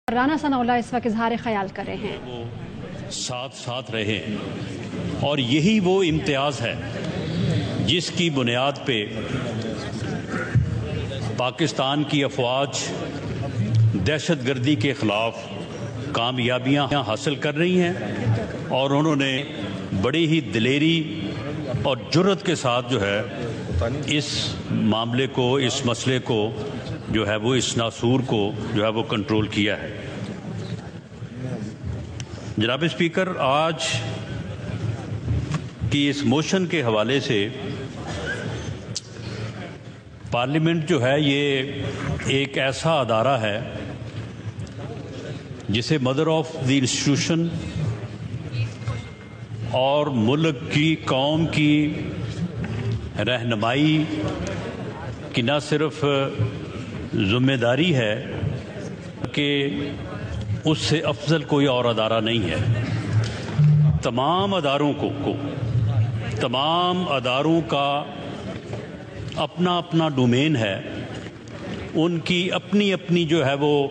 رانا ثناء اللہ اس وقت اظہار خیال کر رہے ہیں وہ ساتھ رہے ہیں اور یہی وہ امتیاز ہے جس کی بنیاد پہ پاکستان کی افواج دہشت گردی کے خلاف کامیابیاں حاصل کر رہی ہیں اور انہوں نے بڑی ہی دلیری اور جرأت کے ساتھ جو ہے اس معاملے کو، اس مسئلے کو جو ہے وہ، اس ناسور کو جو ہے وہ کنٹرول کیا ہے۔ جناب اسپیکر، آج کی اس موشن کے حوالے سے پارلیمنٹ جو ہے یہ ایک ایسا ادارہ ہے جسے مدر آف دی انسٹیٹیوشن اور ملک کی، قوم کی رہنمائی کی نہ صرف ذمہ داری ہے کہ اس سے افضل کوئی اور ادارہ نہیں ہے۔ تمام اداروں کو تمام اداروں کا اپنا اپنا ڈومین ہے، ان کی اپنی اپنی جو ہے وہ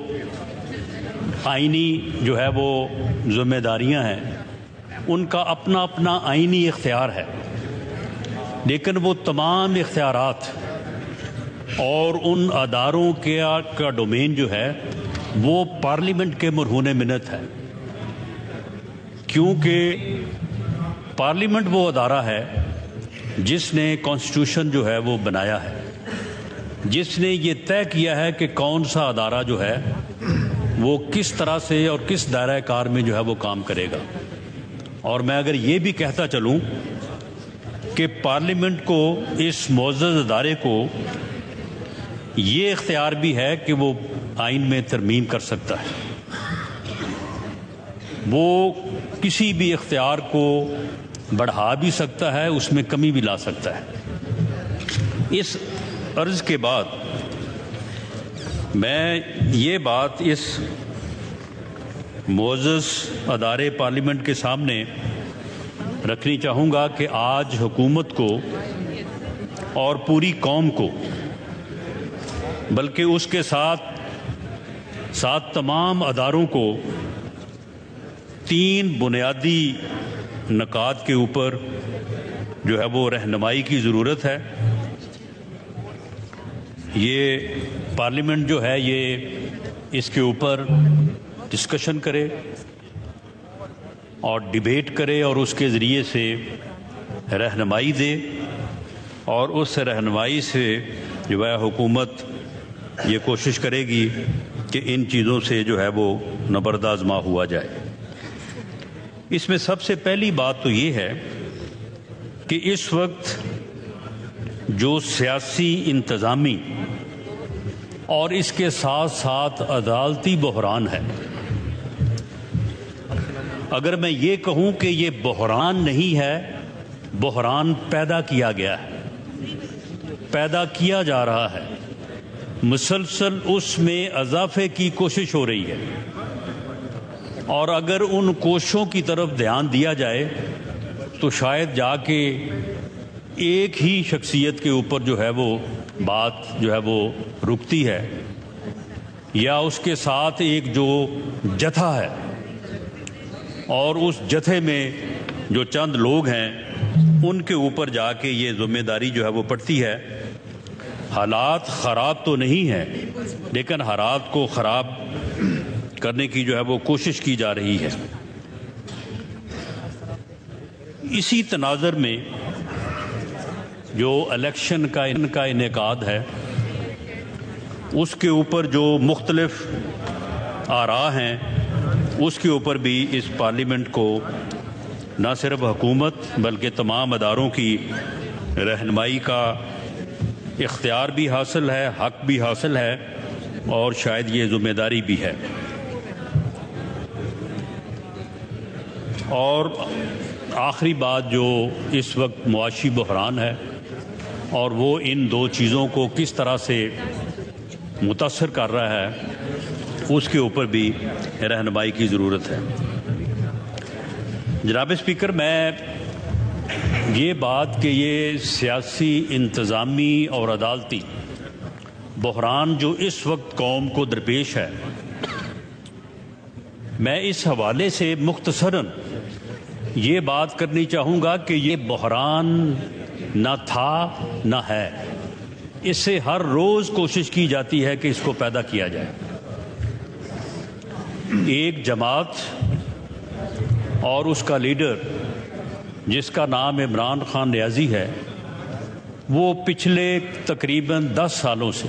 آئینی جو ہے وہ ذمہ داریاں ہیں، ان کا اپنا اپنا آئینی اختیار ہے، لیکن وہ تمام اختیارات اور ان اداروں کا ڈومین جو ہے وہ پارلیمنٹ کے مرہون منت ہے، کیونکہ پارلیمنٹ وہ ادارہ ہے جس نے کانسٹیٹیوشن جو ہے وہ بنایا ہے، جس نے یہ طے کیا ہے کہ کون سا ادارہ جو ہے وہ کس طرح سے اور کس دائرہ کار میں جو ہے وہ کام کرے گا۔ اور میں اگر یہ بھی کہتا چلوں کہ پارلیمنٹ کو، اس معزز ادارے کو یہ اختیار بھی ہے کہ وہ آئین میں ترمیم کر سکتا ہے، وہ کسی بھی اختیار کو بڑھا بھی سکتا ہے، اس میں کمی بھی لا سکتا ہے۔ اس عرض کے بعد میں یہ بات اس معزز ادارے پارلیمنٹ کے سامنے رکھنی چاہوں گا کہ آج حکومت کو اور پوری قوم کو، بلکہ اس کے ساتھ تمام اداروں کو 3 بنیادی نکات کے اوپر جو ہے وہ رہنمائی کی ضرورت ہے۔ یہ پارلیمنٹ جو ہے یہ اس کے اوپر ڈسکشن کرے اور ڈیبیٹ کرے اور اس کے ذریعے سے رہنمائی دے، اور اس رہنمائی سے جو ہے حکومت یہ کوشش کرے گی کہ ان چیزوں سے جو ہے وہ نبردآزما ہوا جائے۔ اس میں سب سے پہلی بات تو یہ ہے کہ اس وقت جو سیاسی، انتظامی اور اس کے ساتھ ساتھ عدالتی بحران ہے، اگر میں یہ کہوں کہ یہ بحران نہیں ہے، بحران پیدا کیا گیا ہے، پیدا کیا جا رہا ہے، مسلسل اس میں اضافے کی کوشش ہو رہی ہے، اور اگر ان کوششوں کی طرف دھیان دیا جائے تو شاید جا کے ایک ہی شخصیت کے اوپر جو ہے وہ بات جو ہے وہ رکتی ہے، یا اس کے ساتھ ایک جو جتھا ہے اور اس جتھے میں جو چند لوگ ہیں ان کے اوپر جا کے یہ ذمہ داری جو ہے وہ پڑتی ہے۔ حالات خراب تو نہیں ہیں، لیکن حالات کو خراب کرنے کی جو ہے وہ کوشش کی جا رہی ہے۔ اسی تناظر میں جو الیکشن کا انعقاد ہے، اس کے اوپر جو مختلف آراء ہیں، اس کے اوپر بھی اس پارلیمنٹ کو نہ صرف حکومت بلکہ تمام اداروں کی رہنمائی کا اختیار بھی حاصل ہے، حق بھی حاصل ہے، اور شاید یہ ذمہ داری بھی ہے۔ اور آخری بات جو اس وقت معاشی بحران ہے، اور وہ ان 2 چیزوں کو کس طرح سے متاثر کر رہا ہے، اس کے اوپر بھی رہنمائی کی ضرورت ہے۔ جناب اسپیکر، میں یہ بات کہ یہ سیاسی، انتظامی اور عدالتی بحران جو اس وقت قوم کو درپیش ہے، میں اس حوالے سے مختصراً یہ بات کرنی چاہوں گا کہ یہ بحران نہ تھا نہ ہے، اس سے ہر روز کوشش کی جاتی ہے کہ اس کو پیدا کیا جائے۔ ایک جماعت اور اس کا لیڈر جس کا نام عمران خان نیازی ہے، وہ پچھلے تقریباً 10 سالوں سے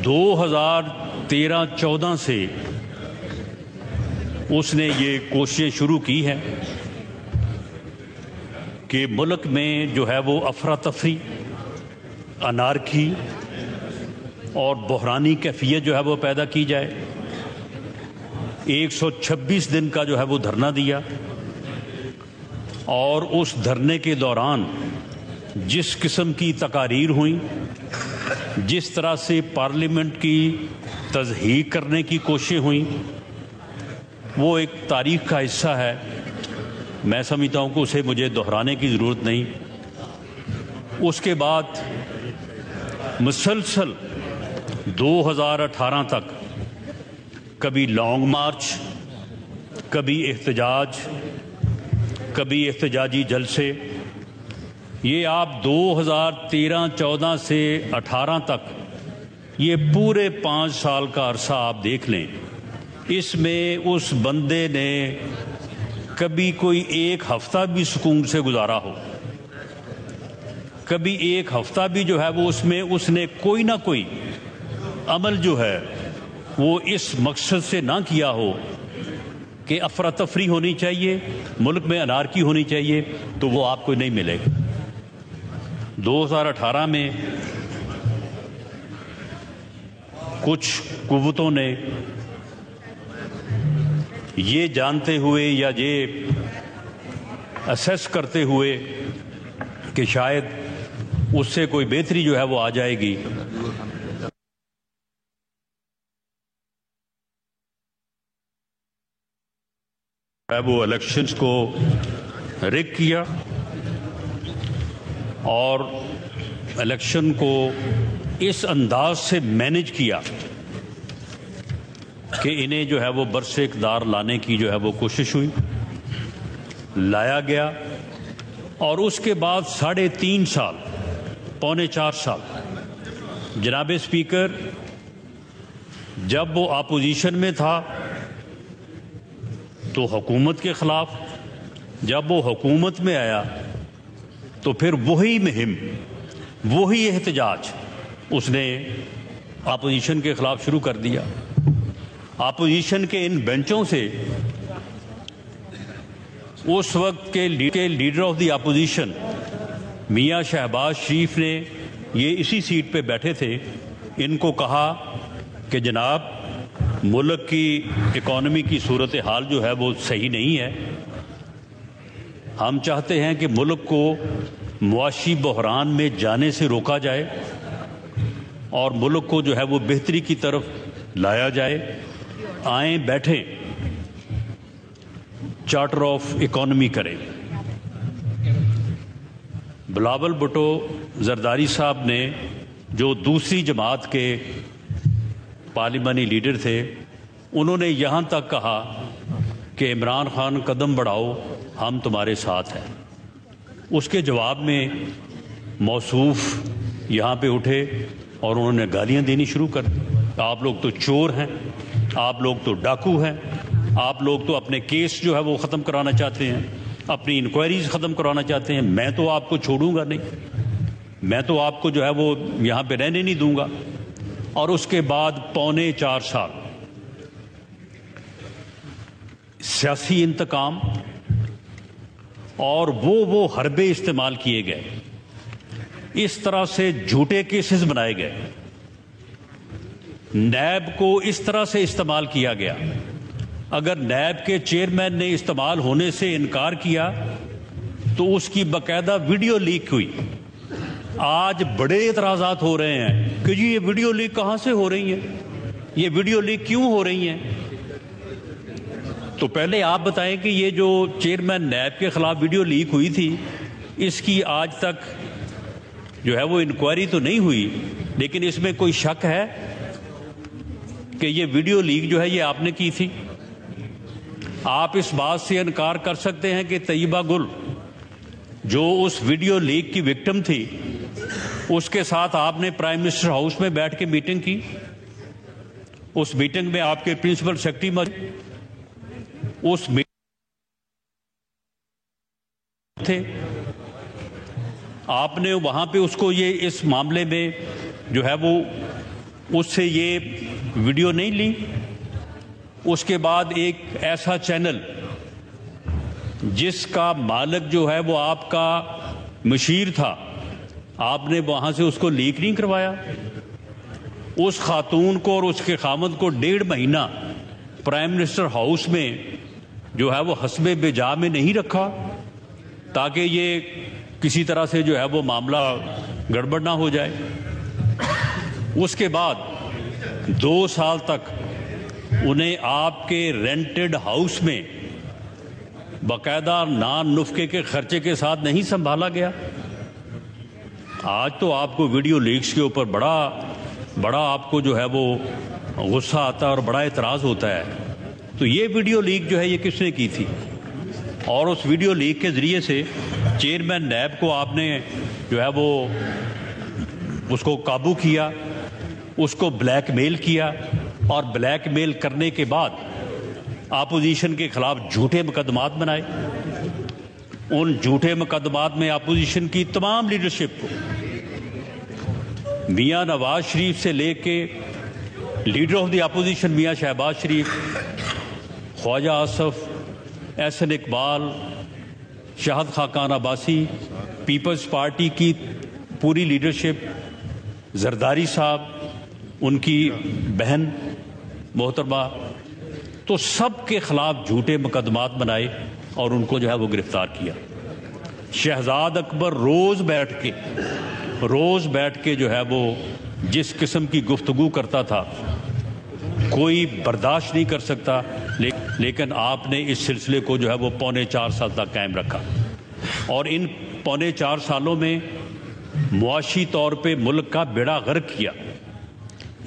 2013-14 سے اس نے یہ کوششیں شروع کی ہیں کہ ملک میں جو ہے وہ افراتفری، انارکی اور بحرانی کیفیت جو ہے وہ پیدا کی جائے۔ 126 دن کا جو ہے وہ دھرنا دیا، اور اس دھرنے کے دوران جس قسم کی تقاریر ہوئیں، جس طرح سے پارلیمنٹ کی تضحیک کرنے کی کوششیں ہوئیں، وہ ایک تاریخ کا حصہ ہے۔ میں سمجھتا ہوں کہ اسے مجھے دہرانے کی ضرورت نہیں۔ اس کے بعد مسلسل 2018 تک کبھی لانگ مارچ، کبھی احتجاج، کبھی احتجاجی جلسے۔ یہ آپ 2013-14 سے 18 تک یہ پورے 5 سال کا عرصہ آپ دیکھ لیں، اس میں اس بندے نے کبھی کوئی ایک ہفتہ بھی سکون سے گزارا ہو، کبھی ایک ہفتہ بھی جو ہے وہ اس نے کوئی نہ کوئی عمل جو ہے وہ اس مقصد سے نہ کیا ہو کہ افراتفری ہونی چاہیے، ملک میں انارکی ہونی چاہیے، تو وہ آپ کو نہیں ملے گا۔ 2018 میں کچھ قوتوں نے یہ جانتے ہوئے یا یہ اسیس کرتے ہوئے کہ شاید اس سے کوئی بہتری جو ہے وہ آ جائے گی، وہ الیکشنز کو ریگ کیا اور الیکشن کو اس انداز سے مینج کیا کہ انہیں جو ہے وہ برس اقتدار لانے کی جو ہے وہ کوشش ہوئی، لایا گیا، اور اس کے بعد 3.5 سال، پونے 4 سال جناب اسپیکر جب وہ اپوزیشن میں تھا تو حکومت کے خلاف، جب وہ حکومت میں آیا تو پھر وہی مہم، وہی احتجاج اس نے اپوزیشن کے خلاف شروع کر دیا۔ اپوزیشن کے ان بینچوں سے اس وقت کے لیڈر آف دی اپوزیشن میاں شہباز شریف نے، یہ اسی سیٹ پہ بیٹھے تھے، ان کو کہا کہ جناب ملک کی اکانومی کی صورتحال جو ہے وہ صحیح نہیں ہے، ہم چاہتے ہیں کہ ملک کو معاشی بحران میں جانے سے روکا جائے اور ملک کو جو ہے وہ بہتری کی طرف لایا جائے، آئیں بیٹھیں چارٹر آف اکانومی کریں۔ بلاول بھٹو زرداری صاحب نے، جو دوسری جماعت کے پارلیمانی لیڈر تھے، انہوں نے یہاں تک کہا کہ عمران خان قدم بڑھاؤ، ہم تمہارے ساتھ ہیں۔ اس کے جواب میں موصوف یہاں پہ اٹھے اور انہوں نے گالیاں دینی شروع کر دی۔ آپ لوگ تو چور ہیں، آپ لوگ تو ڈاکو ہیں، آپ لوگ تو اپنے کیس جو ہے وہ ختم کرانا چاہتے ہیں، اپنی انکوائریز ختم کرانا چاہتے ہیں، میں تو آپ کو چھوڑوں گا نہیں، میں تو آپ کو جو ہے وہ یہاں پہ رہنے نہیں دوں گا۔ اور اس کے بعد پونے 4 سال سیاسی انتقام اور وہ حربے استعمال کیے گئے، اس طرح سے جھوٹے کیسز بنائے گئے، نیب کو اس طرح سے استعمال کیا گیا۔ اگر نیب کے چیئرمین نے استعمال ہونے سے انکار کیا تو اس کی باقاعدہ ویڈیو لیک ہوئی۔ آج بڑے اعتراضات ہو رہے ہیں کہ جی یہ ویڈیو لیک کہاں سے ہو رہی ہیں، یہ ویڈیو لیک کیوں ہو رہی ہیں؟ تو پہلے آپ بتائیں کہ یہ جو چیئرمین نیب کے خلاف ویڈیو لیک ہوئی تھی، اس کی آج تک جو ہے وہ انکوائری تو نہیں ہوئی، لیکن اس میں کوئی شک ہے کہ یہ ویڈیو لیک جو ہے یہ آپ نے کی تھی؟ آپ اس بات سے انکار کر سکتے ہیں کہ طیبہ گل جو اس ویڈیو لیک کی وکٹم تھی اس کے ساتھ آپ نے پرائم منسٹر ہاؤس میں بیٹھ کے میٹنگ کی؟ اس میٹنگ میں آپ کے پرنسپل سیکرٹری اس تھے، آپ نے وہاں پہ اس کو یہ اس معاملے میں جو ہے وہ اس سے یہ ویڈیو نہیں لی؟ اس کے بعد ایک ایسا چینل جس کا مالک جو ہے وہ آپ کا مشیر تھا، آپ نے وہاں سے اس کو لیک نہیں کروایا؟ اس خاتون کو اور اس کے خامد کو 1.5 مہینہ پرائم منسٹر ہاؤس میں جو ہے وہ حسب بجا میں نہیں رکھا تاکہ یہ کسی طرح سے جو ہے وہ معاملہ گڑبڑ نہ ہو جائے؟ اس کے بعد 2 سال تک انہیں آپ کے رینٹڈ ہاؤس میں باقاعدہ نان نفقے کے خرچے کے ساتھ نہیں سنبھالا گیا؟ آج تو آپ کو ویڈیو لیکس کے اوپر بڑا آپ کو جو ہے وہ غصہ آتا ہے اور بڑا اعتراض ہوتا ہے. تو یہ ویڈیو لیک جو ہے یہ کس نے کی تھی؟ اور اس ویڈیو لیک کے ذریعے سے چیئرمین نیب کو آپ نے جو ہے وہ اس کو قابو کیا، اس کو بلیک میل کیا، اور بلیک میل کرنے کے بعد اپوزیشن کے خلاف جھوٹے مقدمات بنائے. ان جھوٹے مقدمات میں اپوزیشن کی تمام لیڈرشپ کو میاں نواز شریف سے لے کے لیڈر آف دی اپوزیشن میاں شہباز شریف، خواجہ آصف، احسن اقبال، شاہد خاقان عباسی، پیپلز پارٹی کی پوری لیڈرشپ، زرداری صاحب، ان کی بہن محترمہ، تو سب کے خلاف جھوٹے مقدمات بنائے اور ان کو جو ہے وہ گرفتار کیا. شہزاد اکبر روز بیٹھ کے جو ہے وہ جس قسم کی گفتگو کرتا تھا کوئی برداشت نہیں کر سکتا، لیکن آپ نے اس سلسلے کو جو ہے وہ 3.25 سال تک قائم رکھا. اور ان 3.25 سالوں میں معاشی طور پہ ملک کا بیڑا غرق کیا.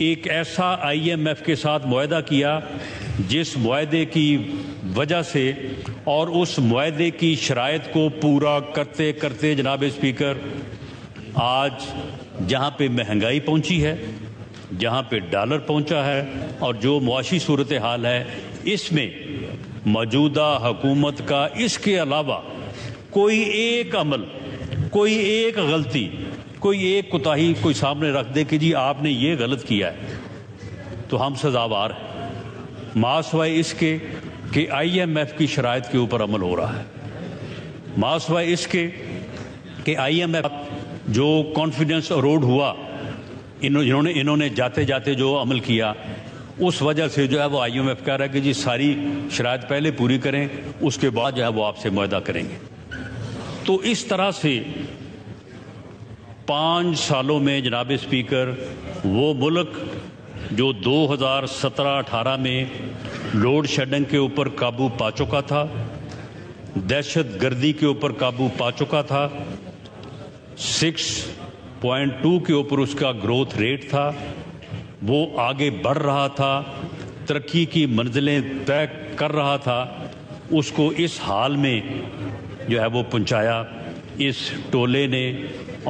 ایک ایسا IMF کے ساتھ معاہدہ کیا جس معاہدے کی وجہ سے اور اس معاہدے کی شرائط کو پورا کرتے کرتے جناب اسپیکر آج جہاں پہ مہنگائی پہنچی ہے، جہاں پہ ڈالر پہنچا ہے اور جو معاشی صورتحال ہے، اس میں موجودہ حکومت کا اس کے علاوہ کوئی ایک عمل، کوئی ایک غلطی، کوئی ایک کوتاہی کوئی سامنے رکھ دے کہ جی آپ نے یہ غلط کیا ہے تو ہم سزاوار ہیں، ماسوائے اس کے کہ IMF کی شرائط کے اوپر عمل ہو رہا ہے، ماسوائے اس کے کہ IMF جو کانفیڈنس اروڈ ہوا، انہوں نے جاتے جاتے جو عمل کیا، اس وجہ سے جو ہے وہ IMF کہہ رہا ہے کہ جی ساری شرائط پہلے پوری کریں، اس کے بعد جو ہے وہ آپ سے معاہدہ کریں گے. تو اس طرح سے 5 سالوں میں جناب اسپیکر وہ ملک جو 2017-18 میں لوڈ شیڈنگ کے اوپر قابو پا چکا تھا، دہشت گردی کے اوپر قابو پا چکا تھا، 6.2 کے اوپر اس کا گروتھ ریٹ تھا، وہ آگے بڑھ رہا تھا، ترقی کی منزلیں طے کر رہا تھا، اس کو اس حال میں جو ہے وہ پہنچایا اس ٹولے نے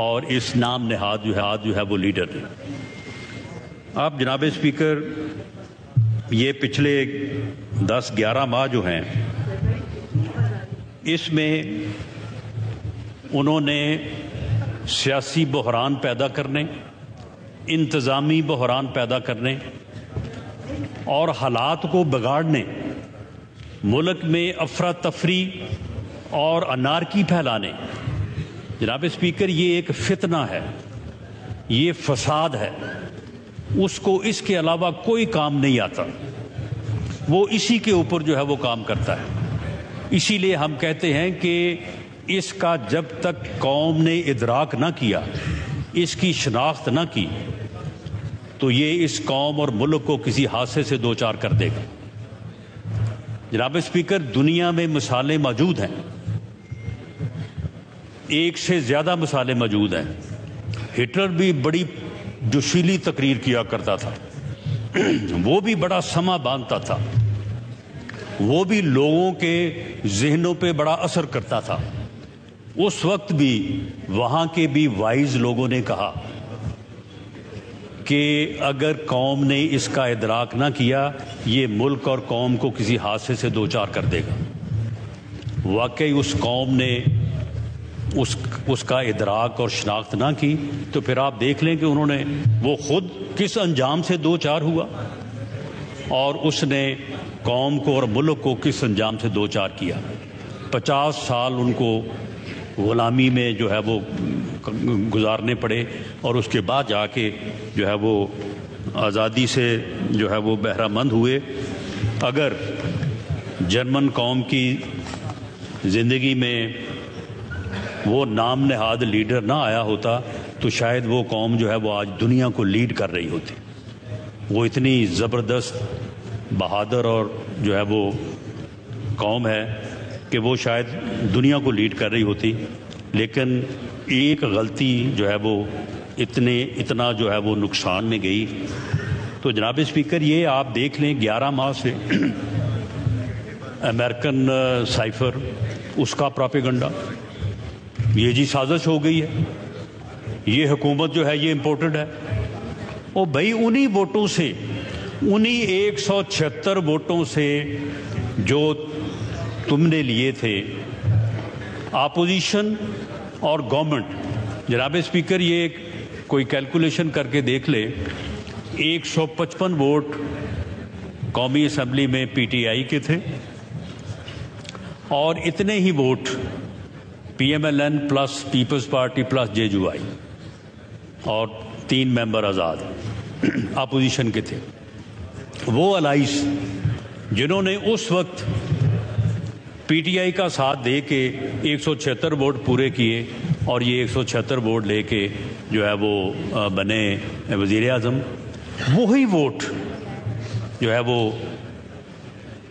اور اس نام نہاد جو ہے وہ لیڈر نے. آپ جناب اسپیکر یہ پچھلے 10-11 ماہ جو ہیں اس میں انہوں نے سیاسی بحران پیدا کرنے، انتظامی بحران پیدا کرنے اور حالات کو بگاڑنے، ملک میں افراتفری اور انارکی پھیلانے. جناب اسپیکر یہ ایک فتنہ ہے، یہ فساد ہے، اس کو اس کے علاوہ کوئی کام نہیں آتا، وہ اسی کے اوپر جو ہے وہ کام کرتا ہے. اسی لیے ہم کہتے ہیں کہ اس کا جب تک قوم نے ادراک نہ کیا، اس کی شناخت نہ کی، تو یہ اس قوم اور ملک کو کسی حادثے سے دوچار کر دے گا. جناب اسپیکر دنیا میں مثالیں موجود ہیں، ایک سے زیادہ مثالیں موجود ہیں. ہٹلر بھی بڑی جوشیلی تقریر کیا کرتا تھا، وہ بھی بڑا سما باندھتا تھا، وہ بھی لوگوں کے ذہنوں پہ بڑا اثر کرتا تھا۔ اس وقت بھی وہاں کے بھی وائز لوگوں نے کہا کہ اگر قوم نے اس کا ادراک نہ کیا، یہ ملک اور قوم کو کسی حادثے سے دوچار کر دے گا۔ واقعی اس قوم نے اس کا ادراک اور شناخت نہ کی تو پھر آپ دیکھ لیں کہ انہوں نے وہ خود کس انجام سے دوچار ہوا اور اس نے قوم کو اور ملک کو کس انجام سے دوچار کیا۔ 50 سال ان کو غلامی میں جو ہے وہ گزارنے پڑے اور اس کے بعد جا کے جو ہے وہ آزادی سے جو ہے وہ بہرہ مند ہوئے۔ اگر جرمن قوم کی زندگی میں وہ نام نہاد لیڈر نہ آیا ہوتا تو شاید وہ قوم جو ہے وہ آج دنیا کو لیڈ کر رہی ہوتی۔ وہ اتنی زبردست، بہادر اور جو ہے وہ قوم ہے کہ وہ شاید دنیا کو لیڈ کر رہی ہوتی، لیکن ایک غلطی جو ہے وہ اتنا جو ہے وہ نقصان میں گئی۔ تو جناب اسپیکر، یہ آپ دیکھ لیں 11 ماہ سے امریکن سائفر، اس کا پراپیگنڈا، یہ جی سازش ہو گئی ہے، یہ حکومت جو ہے یہ امپورٹڈ ہے۔ اور بھائی انہی ووٹوں سے، انہی 176 ووٹوں سے جو تم نے لیے تھے، اپوزیشن اور گورنمنٹ، جناب اسپیکر یہ کوئی کیلکولیشن کر کے دیکھ لے، 155 ووٹ قومی اسمبلی میں پی ٹی آئی کے تھے اور اتنے ہی vote P M L N plus Peoples Party plus J U I اور 3 ممبر آزاد اپوزیشن کے تھے۔ وہ الائز جنہوں نے اس وقت پی ٹی آئی کا ساتھ دے کے 176 ووٹ پورے کیے اور یہ 176 ووٹ لے کے جو ہے وہ بنے وزیر اعظم، وہی ووٹ جو ہے وہ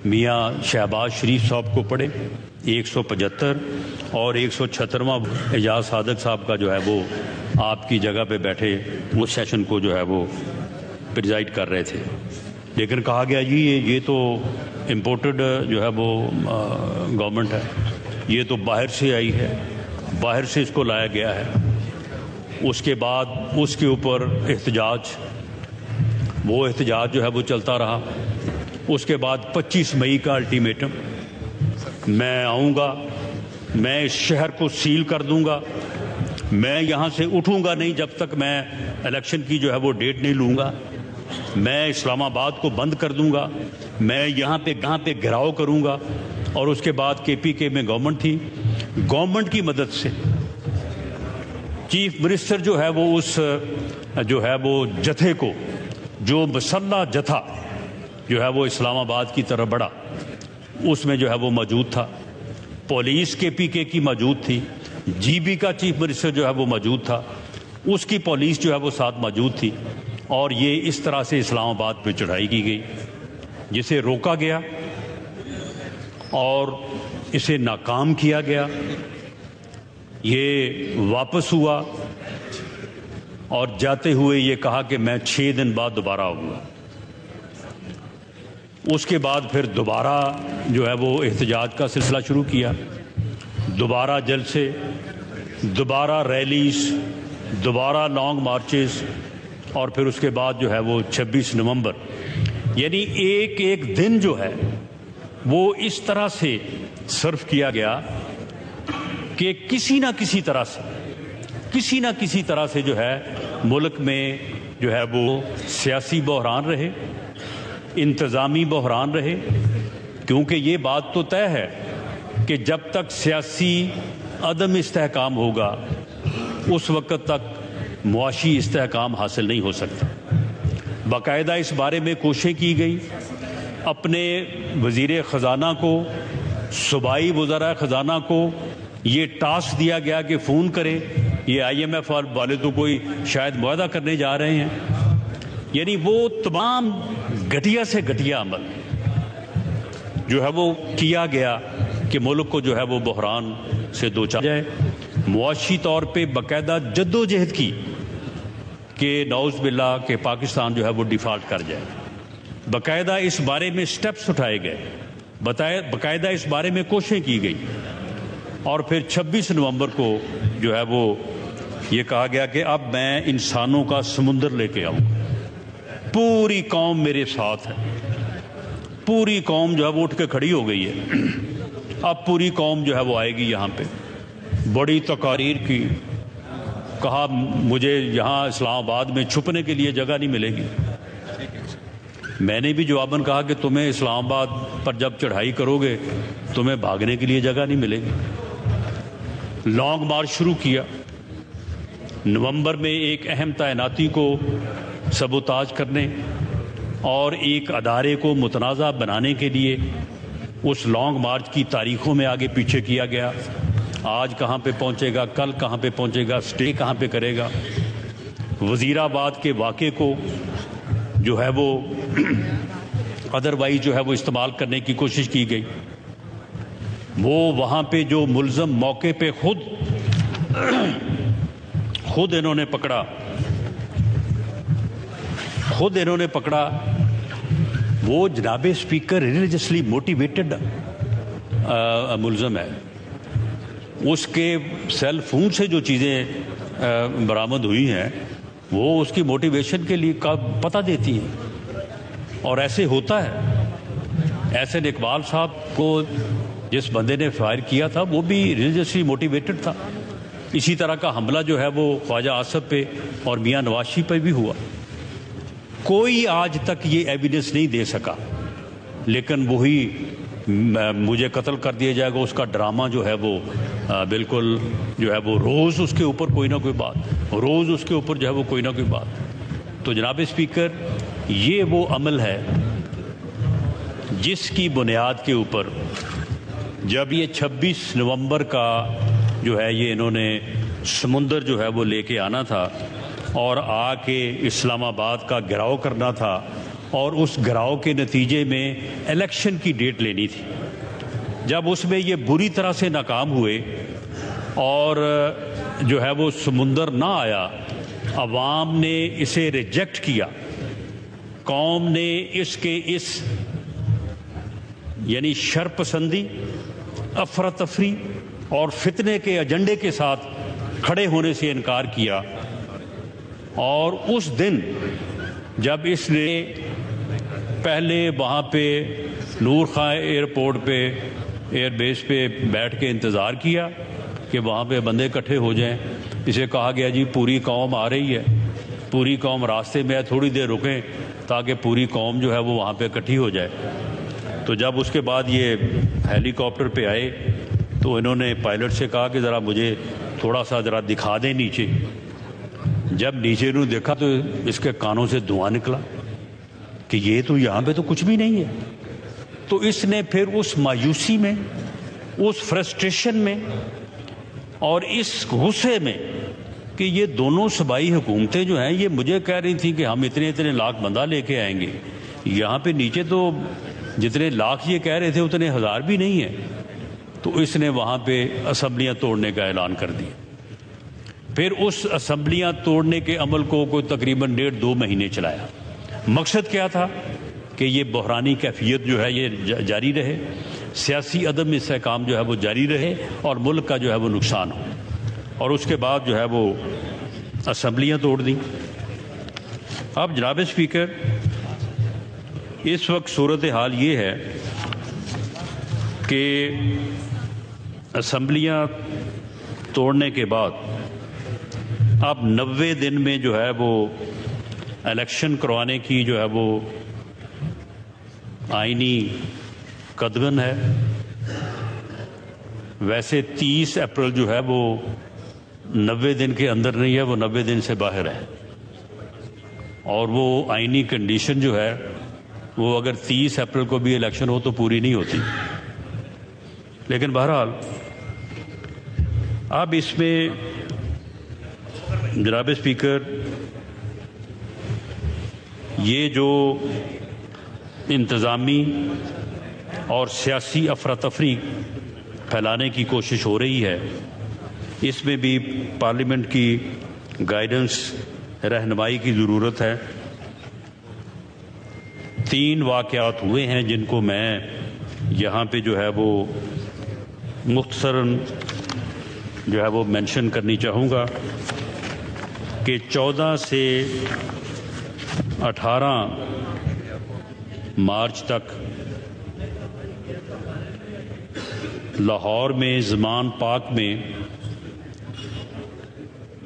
میاں شہباز شریف صاحب کو پڑے 175 اور 176واں اعجاز صادق صاحب کا جو ہے وہ آپ کی جگہ پہ بیٹھے اس سیشن کو جو ہے وہ پریزائڈ کر رہے تھے۔ لیکن کہا گیا جی یہ تو امپورٹڈ جو ہے وہ گورنمنٹ ہے، یہ تو باہر سے آئی ہے، باہر سے اس کو لایا گیا ہے۔ اس کے بعد اس کے اوپر احتجاج، وہ احتجاج جو ہے وہ چلتا رہا۔ اس کے بعد 25 مئی کا الٹیمیٹم، میں آؤں گا، میں اس شہر کو سیل کر دوں گا، میں یہاں سے اٹھوں گا نہیں جب تک میں الیکشن کی جو ہے وہ ڈیٹ نہیں لوں گا، میں اسلام آباد کو بند کر دوں گا، میں یہاں پہ گھراؤ کروں گا۔ اور اس کے بعد کے پی کے میں گورنمنٹ تھی، گورنمنٹ کی مدد سے چیف منسٹر جو ہے وہ اس جو ہے وہ جتھے کو، جو مسلح جتھا جو ہے وہ اسلام آباد کی طرف بڑھا، اس میں جو ہے وہ موجود تھا، پولیس کے پی کے کی موجود تھی، جی بی کا چیف منسٹر جو ہے وہ موجود تھا، اس کی پولیس جو ہے وہ ساتھ موجود تھی، اور یہ اس طرح سے اسلام آباد پہ چڑھائی کی گئی، جسے روکا گیا اور اسے ناکام کیا گیا۔ یہ واپس ہوا اور جاتے ہوئے یہ کہا کہ میں 6 دن بعد دوبارہ آؤں گا۔ اس کے بعد پھر دوبارہ جو ہے وہ احتجاج کا سلسلہ شروع کیا، دوبارہ جلسے، دوبارہ ریلیز، دوبارہ لانگ مارچز، اور پھر اس کے بعد جو ہے وہ 26 نومبر، یعنی ایک ایک دن جو ہے وہ اس طرح سے صرف کیا گیا کہ کسی نہ کسی طرح سے جو ہے ملک میں جو ہے وہ سیاسی بحران رہے، انتظامی بحران رہے، کیونکہ یہ بات تو طے ہے کہ جب تک سیاسی عدم استحکام ہوگا اس وقت تک معاشی استحکام حاصل نہیں ہو سکتا۔ باقاعدہ اس بارے میں کوششیں کی گئی، اپنے وزیر خزانہ کو، صوبائی وزراء خزانہ کو یہ ٹاسک دیا گیا کہ فون کریں، یہ آئی ایم ایف والے تو کوئی شاید معاہدہ کرنے جا رہے ہیں، یعنی وہ تمام گھٹیا سے گھٹیا عمل جو ہے وہ کیا گیا کہ ملک کو جو ہے وہ بحران سے دوچار جائے، معاشی طور پہ باقاعدہ جد و جہد کی کہ نعوذ باللہ کہ پاکستان جو ہے وہ ڈیفالٹ کر جائے۔ باقاعدہ اس بارے میں سٹیپس اٹھائے گئے، باقاعدہ اس بارے میں کوششیں کی گئی، اور پھر 26 نومبر کو جو ہے وہ یہ کہا گیا کہ اب میں انسانوں کا سمندر لے کے آؤں، پوری قوم میرے ساتھ ہے۔ پوری قوم جو ہے وہ اٹھ کے کھڑی ہو گئی ہے، اب پوری قوم جو ہے وہ آئے گی یہاں پہ۔ بڑی تقاریر کی، کہا مجھے یہاں اسلام آباد میں چھپنے کے لیے جگہ نہیں ملے گی۔ میں نے بھی جواباً کہا کہ تمہیں اسلام آباد پر جب چڑھائی کرو گے تمہیں بھاگنے کے لیے جگہ نہیں ملے گی۔ لانگ مارچ شروع کیا۔ نومبر میں ایک اہم تعیناتی کو سبوتاژ کرنے اور ایک ادارے کو متنازع بنانے کے لیے اس لانگ مارچ کی تاریخوں میں آگے پیچھے کیا گیا۔ آج کہاں پہ پہنچے گا، کل کہاں پہ پہنچے گا، سٹے کہاں پہ کرے گا۔ وزیر آباد کے واقعے کو جو ہے وہ ادروائز جو ہے وہ استعمال کرنے کی کوشش کی گئی۔ وہ وہاں پہ جو ملزم موقع پہ خود انہوں نے پکڑا وہ جناب اسپیکر ریلیجسلی موٹیویٹڈ ملزم ہے۔ اس کے سیل فون سے جو چیزیں برآمد ہوئی ہیں وہ اس کی موٹیویشن کے لیے پتہ دیتی ہیں، اور ایسے ہوتا ہے۔ احسن اقبال صاحب کو جس بندے نے فائر کیا تھا وہ بھی ریلیجسلی موٹیویٹڈ تھا۔ اسی طرح کا حملہ جو ہے وہ خواجہ آصف پہ اور میاں نواز شریف پہ بھی ہوا۔ کوئی آج تک یہ ایویڈنس نہیں دے سکا، لیکن وہی مجھے قتل کر دیا جائے گا اس کا ڈرامہ جو ہے وہ بالکل جو ہے وہ روز اس کے اوپر کوئی نہ کوئی بات، روز اس کے اوپر جو ہے وہ کوئی نہ کوئی بات۔ تو جناب اسپیکر، یہ وہ عمل ہے جس کی بنیاد کے اوپر جب یہ 26 نومبر کا جو ہے یہ انہوں نے سمندر جو ہے وہ لے کے آنا تھا اور آ کے اسلام آباد کا گھیراؤ کرنا تھا، اور اس گھیراؤ کے نتیجے میں الیکشن کی ڈیٹ لینی تھی۔ جب اس میں یہ بری طرح سے ناکام ہوئے اور جو ہے وہ سمندر نہ آیا، عوام نے اسے ریجیکٹ کیا، قوم نے اس یعنی شرپسندی، افراتفری اور فتنے کے ایجنڈے کے ساتھ کھڑے ہونے سے انکار کیا۔ اور اس دن جب اس نے پہلے وہاں پہ نور خان ایئرپورٹ پہ ایئر بیس پہ بیٹھ کے انتظار کیا کہ وہاں پہ بندے اکٹھے ہو جائیں، اسے کہا گیا جی پوری قوم آ رہی ہے، پوری قوم راستے میں ہے، تھوڑی دیر رکیں تاکہ پوری قوم جو ہے وہ وہاں پہ اکٹھی ہو جائے۔ تو جب اس کے بعد یہ ہیلی کاپٹر پہ آئے تو انہوں نے پائلٹ سے کہا کہ ذرا مجھے تھوڑا سا ذرا دکھا دیں نیچے۔ جب نیچے انہوں نے دیکھا تو اس کے کانوں سے دھواں نکلا کہ یہ تو یہاں پہ تو کچھ بھی نہیں ہے۔ تو اس نے پھر اس مایوسی میں، اس فرسٹریشن میں اور اس غصے میں کہ یہ دونوں صوبائی حکومتیں جو ہیں یہ مجھے کہہ رہی تھیں کہ ہم اتنے لاکھ بندہ لے کے آئیں گے، یہاں پہ نیچے تو جتنے لاکھ یہ کہہ رہے تھے اتنے ہزار بھی نہیں ہیں، تو اس نے وہاں پہ اسمبلیاں توڑنے کا اعلان کر دیا۔ پھر اس اسمبلیاں توڑنے کے عمل کو کوئی تقریباً 1.5-2 مہینے چلایا۔ مقصد کیا تھا کہ یہ بحرانی کیفیت جو ہے یہ جاری رہے، سیاسی عدم استحکام جو ہے وہ جاری رہے اور ملک کا جو ہے وہ نقصان ہو۔ اور اس کے بعد جو ہے وہ اسمبلیاں توڑ دیں۔ اب جناب اسپیکر، اس وقت صورتحال یہ ہے کہ اسمبلیاں توڑنے کے بعد اب 90 دن میں جو ہے وہ الیکشن کروانے کی جو ہے وہ آئینی قدغن ہے۔ ویسے 30 اپریل جو ہے وہ 90 دن کے اندر نہیں ہے، وہ 90 دن سے باہر ہے، اور وہ آئینی کنڈیشن جو ہے وہ اگر 30 اپریل کو بھی الیکشن ہو تو پوری نہیں ہوتی۔ لیکن بہرحال اب اس میں جناب اسپیکر یہ جو انتظامی اور سیاسی افراتفری پھیلانے کی کوشش ہو رہی ہے، اس میں بھی پارلیمنٹ کی گائیڈنس، رہنمائی کی ضرورت ہے۔ 3 واقعات ہوئے ہیں جن کو میں یہاں پہ جو ہے وہ مختصراً جو ہے وہ مینشن کرنی چاہوں گا کہ 14 سے 18 مارچ تک لاہور میں زمان پاک میں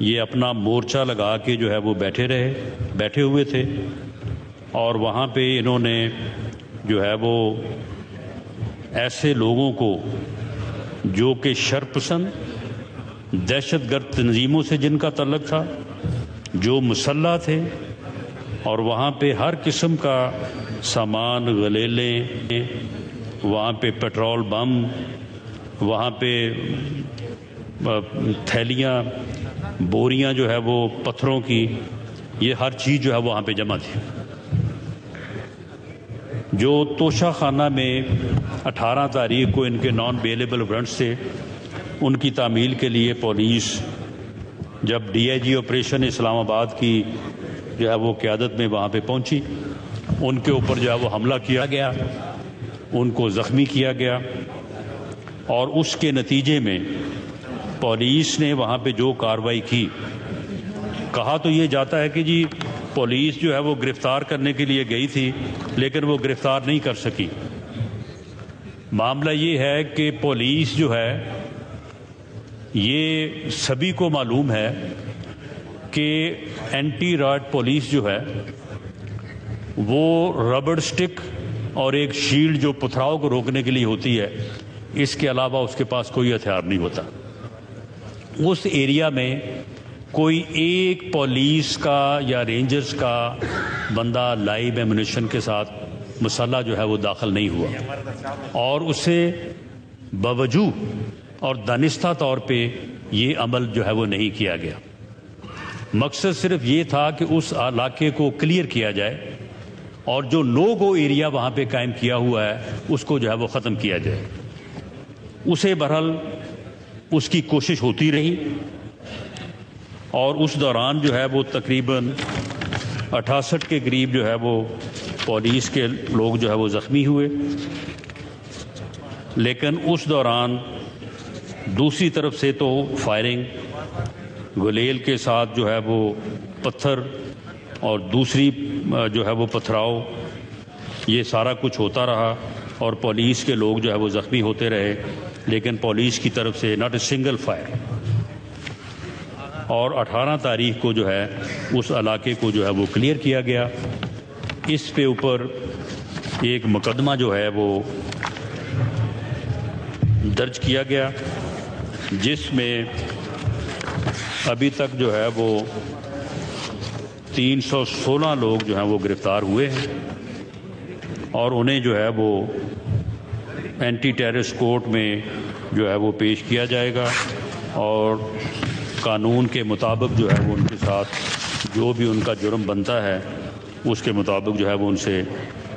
یہ اپنا مورچہ لگا کے جو ہے وہ بیٹھے ہوئے تھے، اور وہاں پہ انہوں نے جو ہے وہ ایسے لوگوں کو جو کہ شرپسند دہشت گرد تنظیموں سے جن کا تعلق تھا، جو مسلح تھے، اور وہاں پہ ہر قسم کا سامان، غلیلے، وہاں پہ پیٹرول بم، وہاں پہ تھیلیاں، بوریاں جو ہے وہ پتھروں کی، یہ ہر چیز جو ہے وہاں پہ جمع تھی۔ جو توشہ خانہ میں 18 تاریخ کو ان کے نان بیلیبل وارنٹس تھے، ان کی تعمیل کے لیے پولیس جب ڈی آئی جی آپریشن اسلام آباد کی جو ہے وہ قیادت میں وہاں پہ پہنچی، ان کے اوپر جو ہے وہ حملہ کیا گیا، ان کو زخمی کیا گیا، اور اس کے نتیجے میں پولیس نے وہاں پہ جو کارروائی کی، کہا تو یہ جاتا ہے کہ جی پولیس جو ہے وہ گرفتار کرنے کے لیے گئی تھی لیکن وہ گرفتار نہیں کر سکی۔ معاملہ یہ ہے کہ پولیس جو ہے، یہ سبھی کو معلوم ہے کہ اینٹی رائٹ پولیس جو ہے وہ ربڑ سٹک اور ایک شیلڈ جو پتھراؤ کو روکنے کے لیے ہوتی ہے، اس کے علاوہ اس کے پاس کوئی ہتھیار نہیں ہوتا۔ اس ایریا میں کوئی ایک پولیس کا یا رینجرز کا بندہ لائیو ایمونیشن کے ساتھ مسلح جو ہے وہ داخل نہیں ہوا، اور اسے باوجود اور دانستہ طور پہ یہ عمل جو ہے وہ نہیں کیا گیا۔ مقصد صرف یہ تھا کہ اس علاقے کو کلیئر کیا جائے، اور جو نو گو ایریا وہاں پہ قائم کیا ہوا ہے اس کو جو ہے وہ ختم کیا جائے۔ اسے بہرحال اس کی کوشش ہوتی رہی، اور اس دوران جو ہے وہ تقریباً 68 کے قریب جو ہے وہ پولیس کے لوگ جو ہے وہ زخمی ہوئے، لیکن اس دوران دوسری طرف سے تو فائرنگ، گلیل کے ساتھ جو ہے وہ پتھر، اور دوسری جو ہے وہ پتھراؤ، یہ سارا کچھ ہوتا رہا، اور پولیس کے لوگ جو ہے وہ زخمی ہوتے رہے، لیکن پولیس کی طرف سے ناٹ اے سنگل فائر۔ اور 18 تاریخ کو جو ہے اس علاقے کو جو ہے وہ کلیئر کیا گیا۔ اس پہ اوپر ایک مقدمہ جو ہے وہ درج کیا گیا، جس میں ابھی تک جو ہے وہ 316 لوگ جو ہیں وہ گرفتار ہوئے ہیں، اور انہیں جو ہے وہ اینٹی ٹیررسٹ کورٹ میں جو ہے وہ پیش کیا جائے گا، اور قانون کے مطابق جو ہے وہ ان کے ساتھ جو بھی ان کا جرم بنتا ہے اس کے مطابق جو ہے وہ ان سے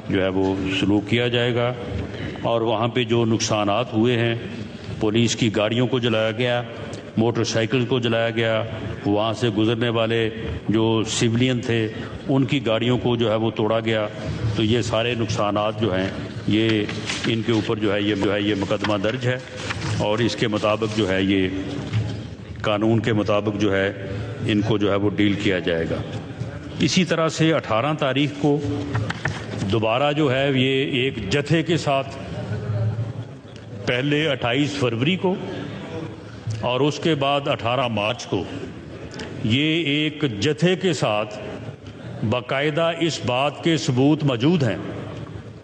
جو ہے وہ سلوک کیا جائے گا۔ اور وہاں پہ جو نقصانات ہوئے ہیں، پولیس کی گاڑیوں کو جلایا گیا، موٹر سائیکل کو جلایا گیا، وہاں سے گزرنے والے جو سویلین تھے ان کی گاڑیوں کو جو ہے وہ توڑا گیا، تو یہ سارے نقصانات جو ہیں یہ ان کے اوپر جو ہے یہ مقدمہ درج ہے، اور اس کے مطابق جو ہے یہ قانون کے مطابق جو ہے ان کو جو ہے وہ ڈیل کیا جائے گا۔ اسی طرح سے 18 تاریخ کو دوبارہ جو ہے یہ ایک جتھے کے ساتھ، پہلے 28 فروری کو اور اس کے بعد 18 مارچ کو، یہ ایک جتھے کے ساتھ باقاعدہ اس بات کے ثبوت موجود ہیں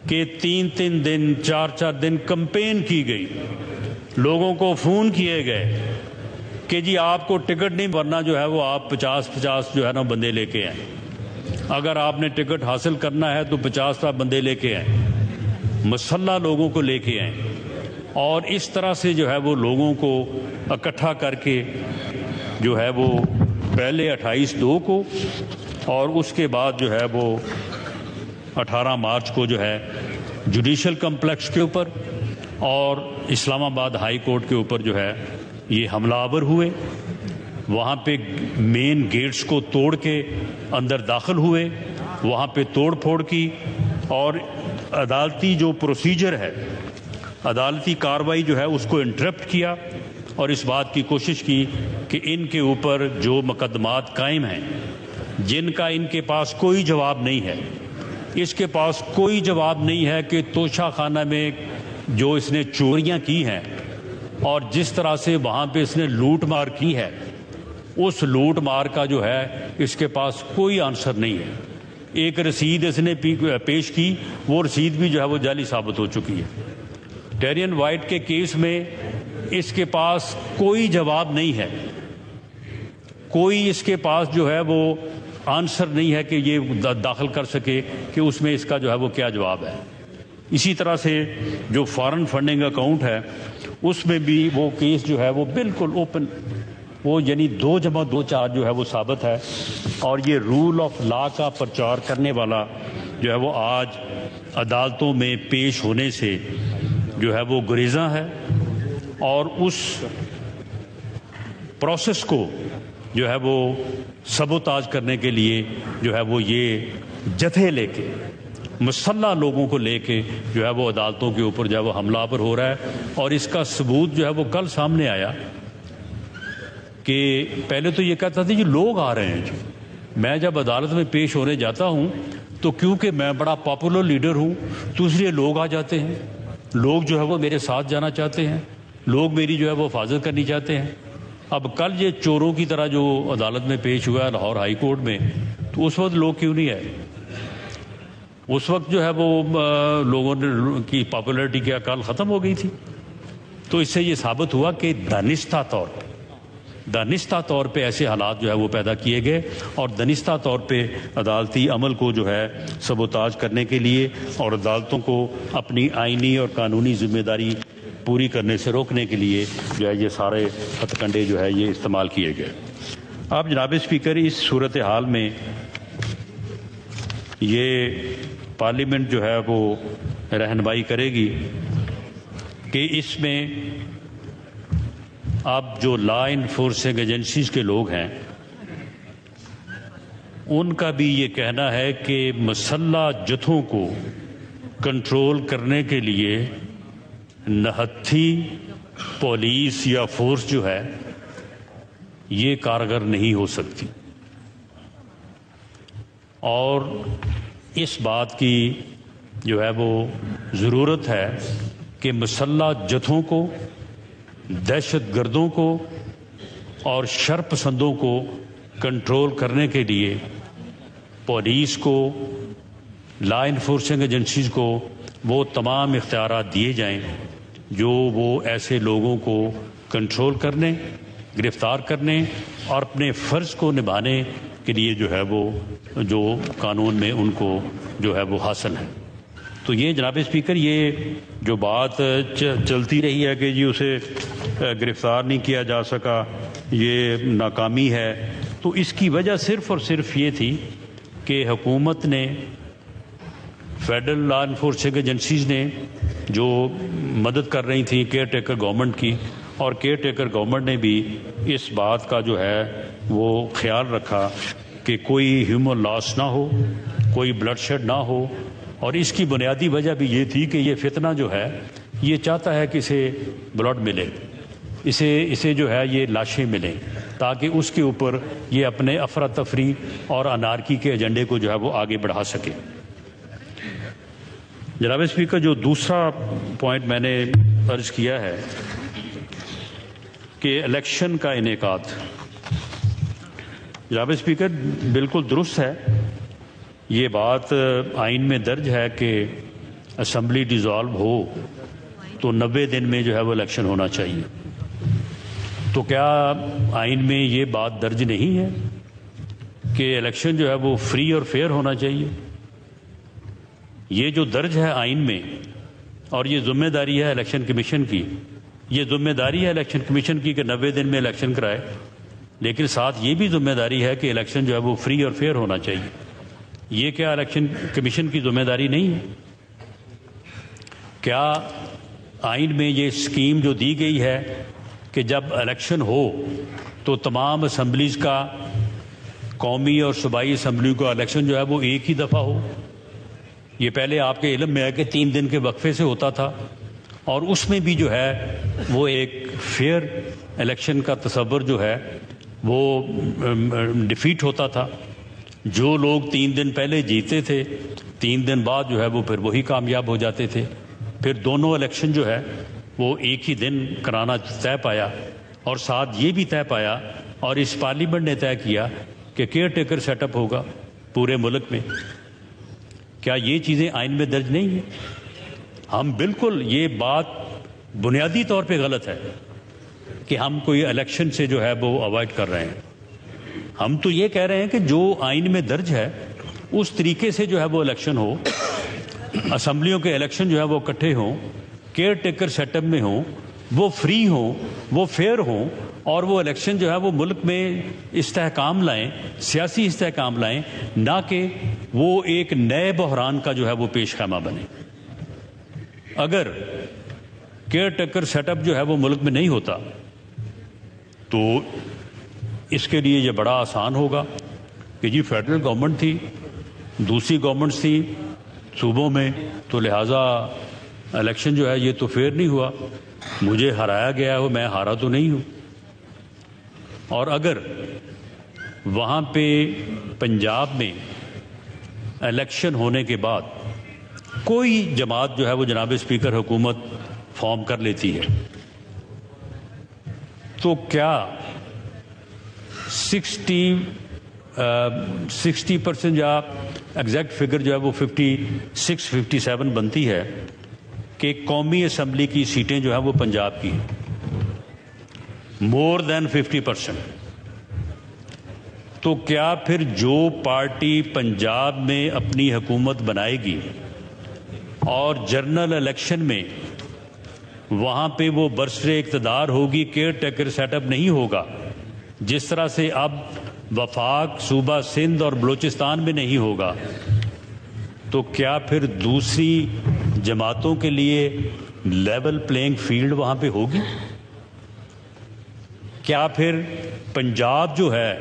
کہ 3 دن 4 دن کمپین کی گئی، لوگوں کو فون کیے گئے کہ جی آپ کو ٹکٹ نہیں بھرنا، جو ہے وہ آپ 50 جو ہے نا بندے لے کے آئیں، اگر آپ نے ٹکٹ حاصل کرنا ہے تو 50 بندے لے کے آئیں، مسلح لوگوں کو لے کے آئیں، اور اس طرح سے جو ہے وہ لوگوں کو اکٹھا کر کے جو ہے وہ پہلے 28/2 کو اور اس کے بعد جو ہے وہ 18 مارچ کو جو ہے جوڈیشل کمپلیکس کے اوپر اور اسلام آباد ہائی کورٹ کے اوپر جو ہے یہ حملہ آور ہوئے، وہاں پہ مین گیٹس کو توڑ کے اندر داخل ہوئے، وہاں پہ توڑ پھوڑ کی، اور عدالتی جو پروسیجر ہے، عدالتی کارروائی جو ہے اس کو انٹرپٹ کیا اور اس بات کی کوشش کی کہ ان کے اوپر جو مقدمات قائم ہیں، جن کا ان کے پاس کوئی جواب نہیں ہے، اس کے پاس کوئی جواب نہیں ہے کہ توشہ خانہ میں جو اس نے چوریاں کی ہیں اور جس طرح سے وہاں پہ اس نے لوٹ مار کی ہے، اس لوٹ مار کا جو ہے اس کے پاس کوئی آنسر نہیں ہے۔ ایک رسید اس نے پیش کی، وہ رسید بھی جو ہے وہ جعلی ثابت ہو چکی ہے۔ ڈیرین وائٹ کے کیس میں اس کے پاس کوئی جواب نہیں ہے، کوئی اس کے پاس جو ہے وہ آنسر نہیں ہے کہ یہ داخل کر سکے کہ اس میں اس کا جو ہے وہ کیا جواب ہے۔ اسی طرح سے جو فارن فنڈنگ اکاؤنٹ ہے اس میں بھی وہ کیس جو ہے وہ بالکل اوپن، وہ یعنی 2+2=4 جو ہے وہ ثابت ہے، اور یہ رول آف لا کا پرچار کرنے والا جو ہے وہ آج عدالتوں میں پیش ہونے سے جو ہے وہ گریزاں ہے، اور اس پروسیس کو جو ہے وہ سبوتاج کرنے کے لیے جو ہے وہ یہ جتھے لے کے، مسلح لوگوں کو لے کے جو ہے وہ عدالتوں کے اوپر جو ہے وہ حملہ آور ہو رہا ہے۔ اور اس کا ثبوت جو ہے وہ کل سامنے آیا کہ پہلے تو یہ کہتا تھا جی لوگ آ رہے ہیں، جی میں جب عدالت میں پیش ہونے جاتا ہوں تو کیونکہ میں بڑا پاپولر لیڈر ہوں تو اس لیے لوگ آ جاتے ہیں، لوگ جو ہے وہ میرے ساتھ جانا چاہتے ہیں، لوگ میری جو ہے وہ حفاظت کرنی چاہتے ہیں۔ اب کل یہ چوروں کی طرح جو عدالت میں پیش ہوا ہے لاہور ہائی کورٹ میں، تو اس وقت لوگ کیوں نہیں آئے؟ اس وقت جو ہے وہ لوگوں نے کی پاپولیرٹی کیا کل ختم ہو گئی تھی۔ تو اس سے یہ ثابت ہوا کہ دانستہ طور پہ ایسے حالات جو ہے وہ پیدا کیے گئے، اور دانستہ طور پہ عدالتی عمل کو جو ہے سبوتاج کرنے کے لیے اور عدالتوں کو اپنی آئینی اور قانونی ذمہ داری پوری کرنے سے روکنے کے لیے جو ہے یہ سارے ہتھ کنڈے جو ہے یہ استعمال کیے گئے۔ اب جناب اسپیکر، اس صورتحال میں یہ پارلیمنٹ جو ہے وہ رہنمائی کرے گی کہ اس میں اب جو لا انفورسنگ ایجنسیز کے لوگ ہیں ان کا بھی یہ کہنا ہے کہ مسلح جتھوں کو کنٹرول کرنے کے لیے نہتھی پولیس یا فورس جو ہے یہ کارگر نہیں ہو سکتی، اور اس بات کی جو ہے وہ ضرورت ہے کہ مسلح جتھوں کو، دہشت گردوں کو اور شر پسندوں کو کنٹرول کرنے کے لیے پولیس کو، لا انفورسنگ ایجنسیز کو وہ تمام اختیارات دیے جائیں جو وہ ایسے لوگوں کو کنٹرول کرنے، گرفتار کرنے اور اپنے فرض کو نبھانے کے لیے جو ہے وہ جو قانون میں ان کو جو ہے وہ حاصل ہے۔ تو یہ جناب اسپیکر یہ جو بات چلتی رہی ہے کہ جی اسے گرفتار نہیں کیا جا سکا، یہ ناکامی ہے، تو اس کی وجہ صرف اور صرف یہ تھی کہ حکومت نے، فیڈرل لا انفورسنگ ایجنسیز نے جو مدد کر رہی تھیں کیئر ٹیکر گورنمنٹ کی، اور کیئر ٹیکر گورنمنٹ نے بھی اس بات کا جو ہے وہ خیال رکھا کہ کوئی ہیومن لاس نہ ہو، کوئی بلڈ شیڈ نہ ہو، اور اس کی بنیادی وجہ بھی یہ تھی کہ یہ فتنہ جو ہے یہ چاہتا ہے کہ اسے بلڈ ملے، اسے جو ہے یہ لاشیں ملیں، تاکہ اس کے اوپر یہ اپنے افراتفری اور انارکی کے ایجنڈے کو جو ہے وہ آگے بڑھا سکے۔ جناب اسپیکر، جو دوسرا پوائنٹ میں نے عرض کیا ہے کہ الیکشن کا انعقاد، جناب اسپیکر بالکل درست ہے، یہ بات آئین میں درج ہے کہ اسمبلی ڈیزالو ہو تو 90 دن میں جو ہے وہ الیکشن ہونا چاہیے۔ تو کیا آئین میں یہ بات درج نہیں ہے کہ الیکشن جو ہے وہ فری اور فیئر ہونا چاہیے؟ یہ جو درج ہے آئین میں، اور یہ ذمہ داری ہے الیکشن کمیشن کی، یہ ذمہ داری ہے الیکشن کمیشن کی کہ 90 دن میں الیکشن کرائے، لیکن ساتھ یہ بھی ذمہ داری ہے کہ الیکشن جو ہے وہ فری اور فیئر ہونا چاہیے۔ یہ کیا الیکشن کمیشن کی ذمہ داری نہیں ہے؟ کیا آئین میں یہ اسکیم جو دی گئی ہے کہ جب الیکشن ہو تو تمام اسمبلیز کا، قومی اور صوبائی اسمبلی کا الیکشن جو ہے وہ ایک ہی دفعہ ہو، یہ پہلے آپ کے علم میں ہے کہ 3 دن کے وقفے سے ہوتا تھا، اور اس میں بھی جو ہے وہ ایک فیئر الیکشن کا تصور جو ہے وہ ڈیفیٹ ہوتا تھا. جو لوگ 3 دن پہلے جیتے تھے 3 دن بعد جو ہے وہ پھر وہی کامیاب ہو جاتے تھے. پھر دونوں الیکشن جو ہے وہ ایک ہی دن کرانا طے پایا، اور ساتھ یہ بھی طے پایا اور اس پارلیمنٹ نے طے کیا کہ کیئر ٹیکر سیٹ اپ ہوگا پورے ملک میں. کیا یہ چیزیں آئین میں درج نہیں ہیں؟ ہم بالکل، یہ بات بنیادی طور پہ غلط ہے کہ ہم کوئی الیکشن سے جو ہے وہ اوائڈ کر رہے ہیں. ہم تو یہ کہہ رہے ہیں کہ جو آئین میں درج ہے اس طریقے سے جو ہے وہ الیکشن ہو، اسمبلیوں کے الیکشن جو ہے وہ اکٹھے ہوں، کیئر ٹیکر سیٹ اپ میں ہوں، وہ فری ہوں، وہ فیئر ہوں، اور وہ الیکشن جو ہے وہ ملک میں استحکام لائیں، سیاسی استحکام لائیں، نہ کہ وہ ایک نئے بحران کا جو ہے وہ پیش خیمہ بنے. اگر کیئر ٹیکر سیٹ اپ جو ہے وہ ملک میں نہیں ہوتا تو اس کے لیے یہ بڑا آسان ہوگا کہ جی فیڈرل گورنمنٹ تھی، دوسری گورنمنٹس تھی صوبوں میں، تو لہٰذا الیکشن جو ہے یہ تو فیئر نہیں ہوا، مجھے ہرایا گیا ہو، میں ہارا تو نہیں ہوں. اور اگر وہاں پہ پنجاب میں الیکشن ہونے کے بعد کوئی جماعت جو ہے وہ جناب اسپیکر حکومت فارم کر لیتی ہے، تو کیا 60% یا ایگزیکٹ فگر جو ہے وہ 56-57 بنتی ہے کہ قومی اسمبلی کی سیٹیں جو ہیں وہ پنجاب کی ہیں، مور دین 50%. تو کیا پھر جو پارٹی پنجاب میں اپنی حکومت بنائے گی اور جنرل الیکشن میں وہاں پہ وہ برسر اقتدار ہوگی، کیئر ٹیکر سیٹ اپ نہیں ہوگا، جس طرح سے اب وفاق صوبہ سندھ اور بلوچستان میں نہیں ہوگا، تو کیا پھر دوسری جماعتوں کے لیے لیول پلینگ فیلڈ وہاں پہ ہوگی؟ کیا پھر پنجاب جو ہے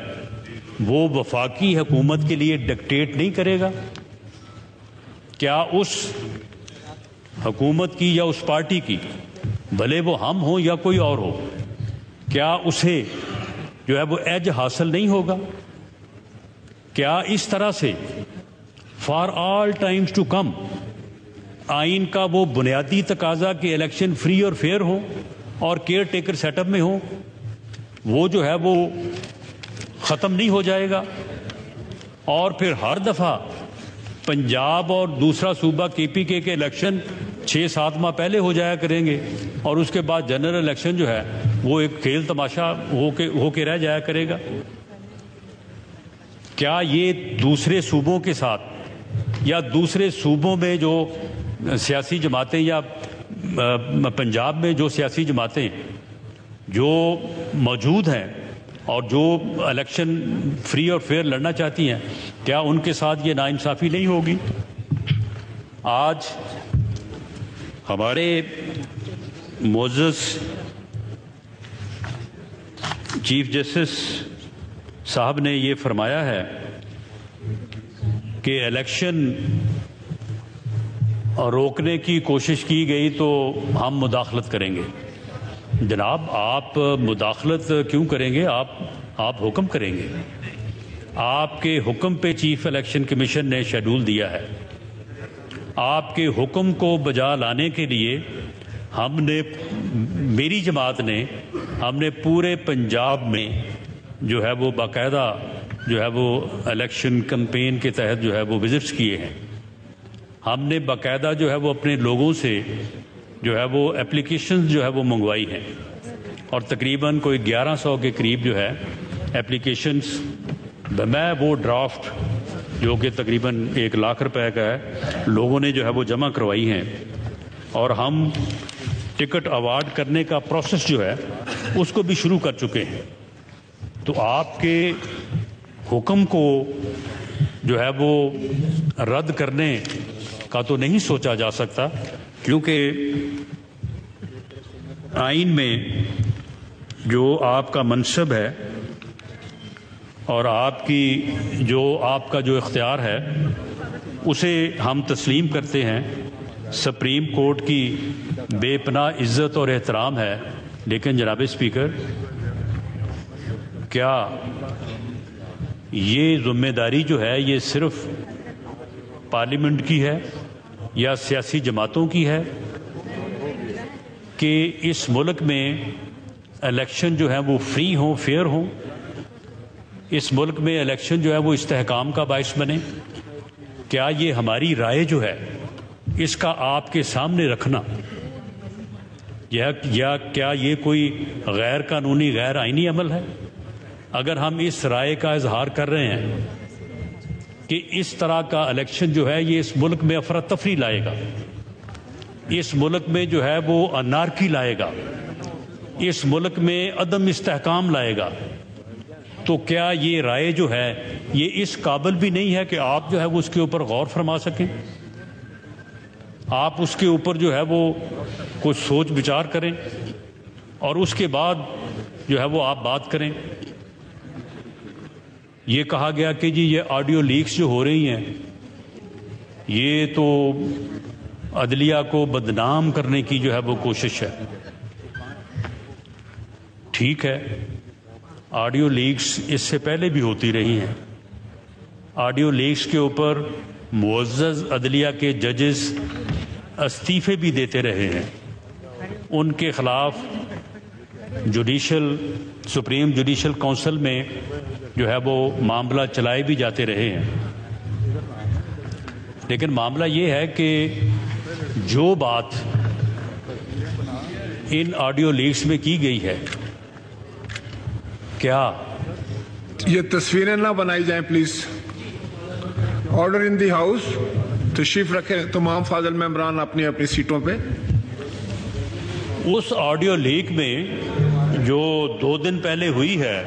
وہ وفاقی حکومت کے لیے ڈکٹیٹ نہیں کرے گا؟ کیا اس حکومت کی یا اس پارٹی کی، بھلے وہ ہم ہوں یا کوئی اور ہو، کیا اسے جو ہے وہ ایج حاصل نہیں ہوگا؟ کیا اس طرح سے for all times to come آئین کا وہ بنیادی تقاضا کہ الیکشن فری اور فیئر ہو اور کیئر ٹیکر سیٹ اپ میں ہو، وہ جو ہے وہ ختم نہیں ہو جائے گا؟ اور پھر ہر دفعہ پنجاب اور دوسرا صوبہ KPK کے الیکشن 6-7 ماہ پہلے ہو جایا کریں گے، اور اس کے بعد جنرل الیکشن جو ہے وہ ایک کھیل تماشا ہو کے رہ جایا کرے گا؟ کیا یہ دوسرے صوبوں کے ساتھ یا دوسرے صوبوں میں جو سیاسی جماعتیں یا پنجاب میں جو سیاسی جماعتیں جو موجود ہیں اور جو الیکشن فری اور فیئر لڑنا چاہتی ہیں، کیا ان کے ساتھ یہ ناانصافی نہیں ہوگی؟ آج ہمارے معزز چیف جسٹس صاحب نے یہ فرمایا ہے کہ الیکشن روکنے کی کوشش کی گئی تو ہم مداخلت کریں گے. جناب آپ مداخلت کیوں کریں گے؟ آپ حکم کریں گے. آپ کے حکم پہ چیف الیکشن کمیشن نے شیڈول دیا ہے. آپ کے حکم کو بجا لانے کے لیے میری جماعت نے ہم نے پورے پنجاب میں جو ہے وہ باقاعدہ جو ہے وہ الیکشن کمپین کے تحت جو ہے وہ وزٹس کیے ہیں. ہم نے باقاعدہ جو ہے وہ اپنے لوگوں سے جو ہے وہ اپلیکیشنز جو ہے وہ منگوائی ہیں، اور تقریباً کوئی 1100 کے قریب جو ہے اپلیکیشنز میں وہ ڈرافٹ جو کہ تقریباً 1 لاکھ روپے کا ہے لوگوں نے جو ہے وہ جمع کروائی ہیں، اور ہم ٹکٹ اوارڈ کرنے کا پروسیس جو ہے اس کو بھی شروع کر چکے ہیں. تو آپ کے حکم کو جو ہے وہ رد کرنے کا تو نہیں سوچا جا سکتا، کیونکہ آئین میں جو آپ کا منصب ہے اور آپ کا جو اختیار ہے اسے ہم تسلیم کرتے ہیں. سپریم کورٹ کی بے پناہ عزت اور احترام ہے، لیکن جناب اسپیکر، کیا یہ ذمہ داری جو ہے یہ صرف پارلیمنٹ کی ہے یا سیاسی جماعتوں کی ہے کہ اس ملک میں الیکشن جو ہے وہ فری ہوں، فیئر ہوں؟ اس ملک میں الیکشن جو ہے وہ استحکام کا باعث بنے؟ کیا یہ ہماری رائے جو ہے اس کا آپ کے سامنے رکھنا یا کیا یہ کوئی غیر قانونی، غیر آئینی عمل ہے؟ اگر ہم اس رائے کا اظہار کر رہے ہیں کہ اس طرح کا الیکشن جو ہے یہ اس ملک میں افراتفری لائے گا، اس ملک میں جو ہے وہ انارکی لائے گا، اس ملک میں عدم استحکام لائے گا، تو کیا یہ رائے جو ہے یہ اس قابل بھی نہیں ہے کہ آپ جو ہے وہ اس کے اوپر غور فرما سکیں، آپ اس کے اوپر جو ہے وہ کچھ سوچ بچار کریں اور اس کے بعد جو ہے وہ آپ بات کریں؟ یہ کہا گیا کہ جی یہ آڈیو لیکس جو ہو رہی ہیں یہ تو عدلیہ کو بدنام کرنے کی جو ہے وہ کوشش ہے. ٹھیک ہے، آڈیو لیکس اس سے پہلے بھی ہوتی رہی ہیں. آڈیو لیکس کے اوپر معزز عدلیہ کے ججز استعفے بھی دیتے رہے ہیں، ان کے خلاف سپریم جوڈیشل کونسل میں جو ہے وہ معاملہ چلائے بھی جاتے رہے ہیں. لیکن معاملہ یہ ہے کہ جو بات ان آڈیو لیکس میں کی گئی ہے، کیا یہ تصویریں نہ بنائی جائیں please. Order in the house. تشریف رکھیں تمام فاضل ممبران اپنی اپنی سیٹوں پہ. اس آڈیو لیک میں جو 2 دن پہلے ہوئی ہے،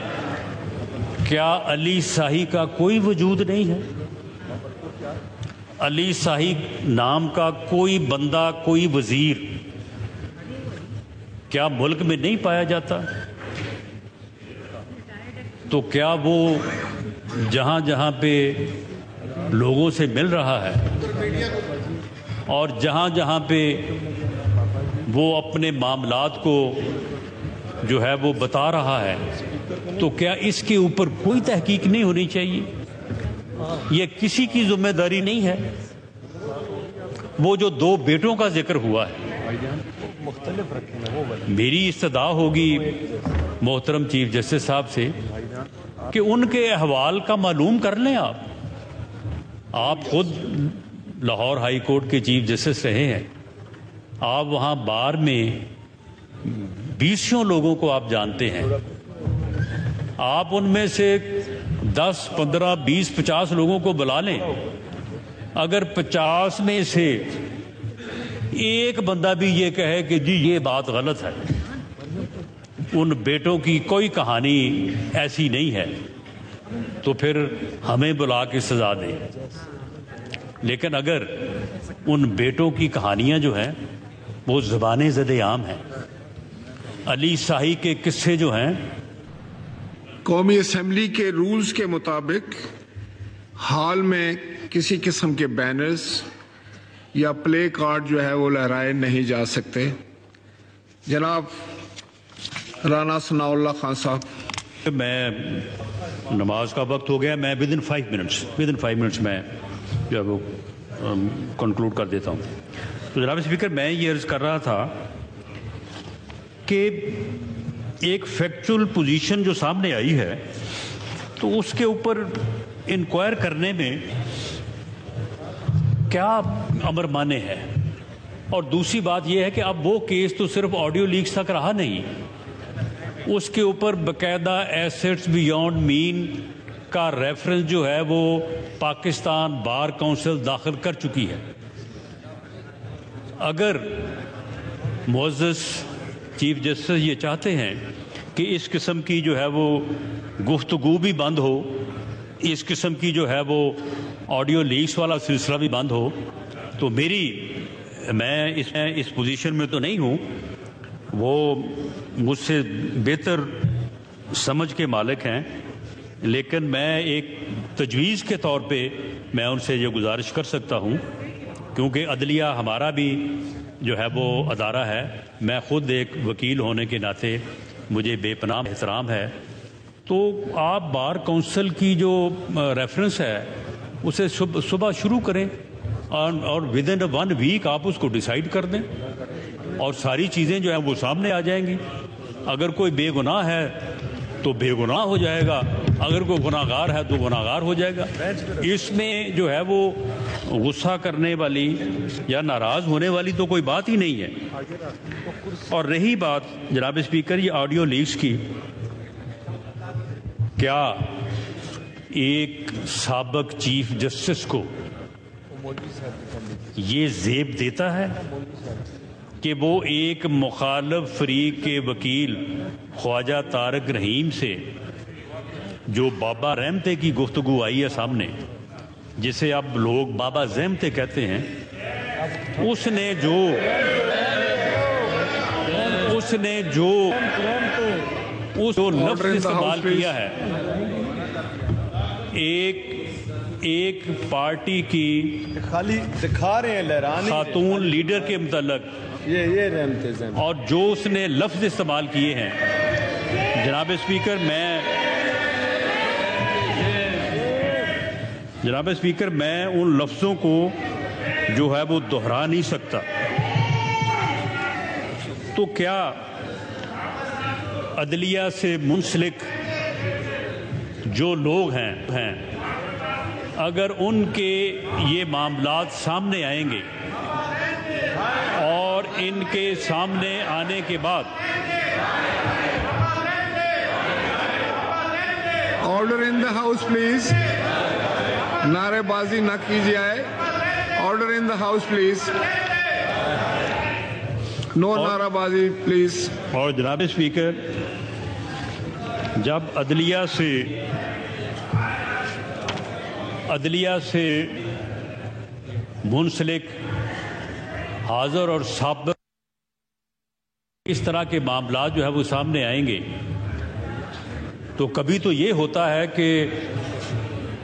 کیا علی شاہی کا کوئی وجود نہیں ہے؟ علی شاہی نام کا کوئی بندہ، کوئی وزیر کیا ملک میں نہیں پایا جاتا؟ تو کیا وہ جہاں جہاں پہ لوگوں سے مل رہا ہے اور جہاں جہاں پہ وہ اپنے معاملات کو جو ہے وہ بتا رہا ہے، تو کیا اس کے اوپر کوئی تحقیق نہیں ہونی چاہیے؟ یہ کسی کی ذمہ داری نہیں ہے؟ وہ جو 2 بیٹوں کا ذکر ہوا ہے، میری استدعا ہوگی محترم چیف جسٹس صاحب سے کہ ان کے احوال کا معلوم کر لیں. آپ خود لاہور ہائی کورٹ کے چیف جسٹس رہے ہیں، آپ وہاں بار میں 20 لوگوں کو آپ جانتے ہیں. آپ ان میں سے 10 15 20 50 لوگوں کو بلا لیں. اگر 50 میں سے ایک بندہ بھی یہ کہے کہ جی یہ بات غلط ہے، ان بیٹوں کی کوئی کہانی ایسی نہیں ہے، تو پھر ہمیں بلا کے سزا دیں. لیکن اگر ان بیٹوں کی کہانیاں جو ہیں وہ زبان زد عام ہیں، علی شاہی کے قصے جو ہیں، قومی اسمبلی کے رولز کے مطابق ہال میں کسی قسم کے بینرز یا پلے کارڈ جو ہے وہ لہرائے نہیں جا سکتے. جناب رانا ثناء اللہ خان صاحب. میں نماز کا وقت ہو گیا، میں ودن 5 منٹس میں جو ہے وہ کنکلوڈ کر دیتا ہوں. تو جناب اسپیکر، میں یہ عرض کر رہا تھا کہ ایک فیکچول پوزیشن جو سامنے آئی ہے تو اس کے اوپر انکوائر کرنے میں کیا امر مانے ہے. اور دوسری بات یہ ہے کہ اب وہ کیس تو صرف آڈیو لیکس تک رہا نہیں، اس کے اوپر باقاعدہ ایسٹس بیونڈ مین کا ریفرنس جو ہے وہ پاکستان بار کونسل داخل کر چکی ہے. اگر معزز چیف جسٹس یہ چاہتے ہیں کہ اس قسم کی جو ہے وہ گفتگو بھی بند ہو، اس قسم کی جو ہے وہ آڈیو لیکس والا سلسلہ بھی بند ہو، تو میں اس پوزیشن میں تو نہیں ہوں، وہ مجھ سے بہتر سمجھ کے مالک ہیں، لیکن میں ایک تجویز کے طور پہ میں ان سے یہ گزارش کر سکتا ہوں، کیونکہ عدلیہ ہمارا بھی جو ہے وہ ادارہ ہے، میں خود ایک وکیل ہونے کے ناطے مجھے بے پناہ احترام ہے، تو آپ بار کونسل کی جو ریفرنس ہے اسے صبح شروع کریں اور ود ان 1 ویک آپ اس کو ڈیسائیڈ کر دیں اور ساری چیزیں جو ہیں وہ سامنے آ جائیں گی۔ اگر کوئی بے گناہ ہے تو بے گناہ ہو جائے گا، اگر کوئی گناہ گار ہے تو گناہ گار ہو جائے گا۔ اس میں جو ہے وہ غصہ کرنے والی یا ناراض ہونے والی تو کوئی بات ہی نہیں ہے۔ اور رہی بات جناب اسپیکر یہ آڈیو لیکس کی، کیا ایک سابق چیف جسٹس کو یہ زیب دیتا ہے کہ وہ ایک مخالف فریق کے وکیل خواجہ طارق رحیم سے جو بابا رحمتے کی گفتگو آئی ہے سامنے، جسے اب لوگ بابا زحمتے کہتے ہیں، اس نے جو لفظ استعمال کیا ہے ایک پارٹی کی خالی دکھا رہے ہیں لہرانے خاتون لیڈر کے متعلق، یہ رحمت اور جو اس نے لفظ استعمال کیے ہیں، جناب اسپیکر میں ان لفظوں کو جو ہے وہ دہرا نہیں سکتا۔ تو کیا عدلیہ سے منسلک جو لوگ ہیں اگر ان کے یہ معاملات سامنے آئیں گے اور ان کے سامنے آنے کے بعد order in the house please, نعرے بازی نہ کیجیے، order in the house please, no نعرہ بازی پلیز۔ اور جناب اسپیکر جب عدلیہ سے منسلک حاضر اور سابق اس طرح کے معاملات جو ہے وہ سامنے آئیں گے تو کبھی تو یہ ہوتا ہے کہ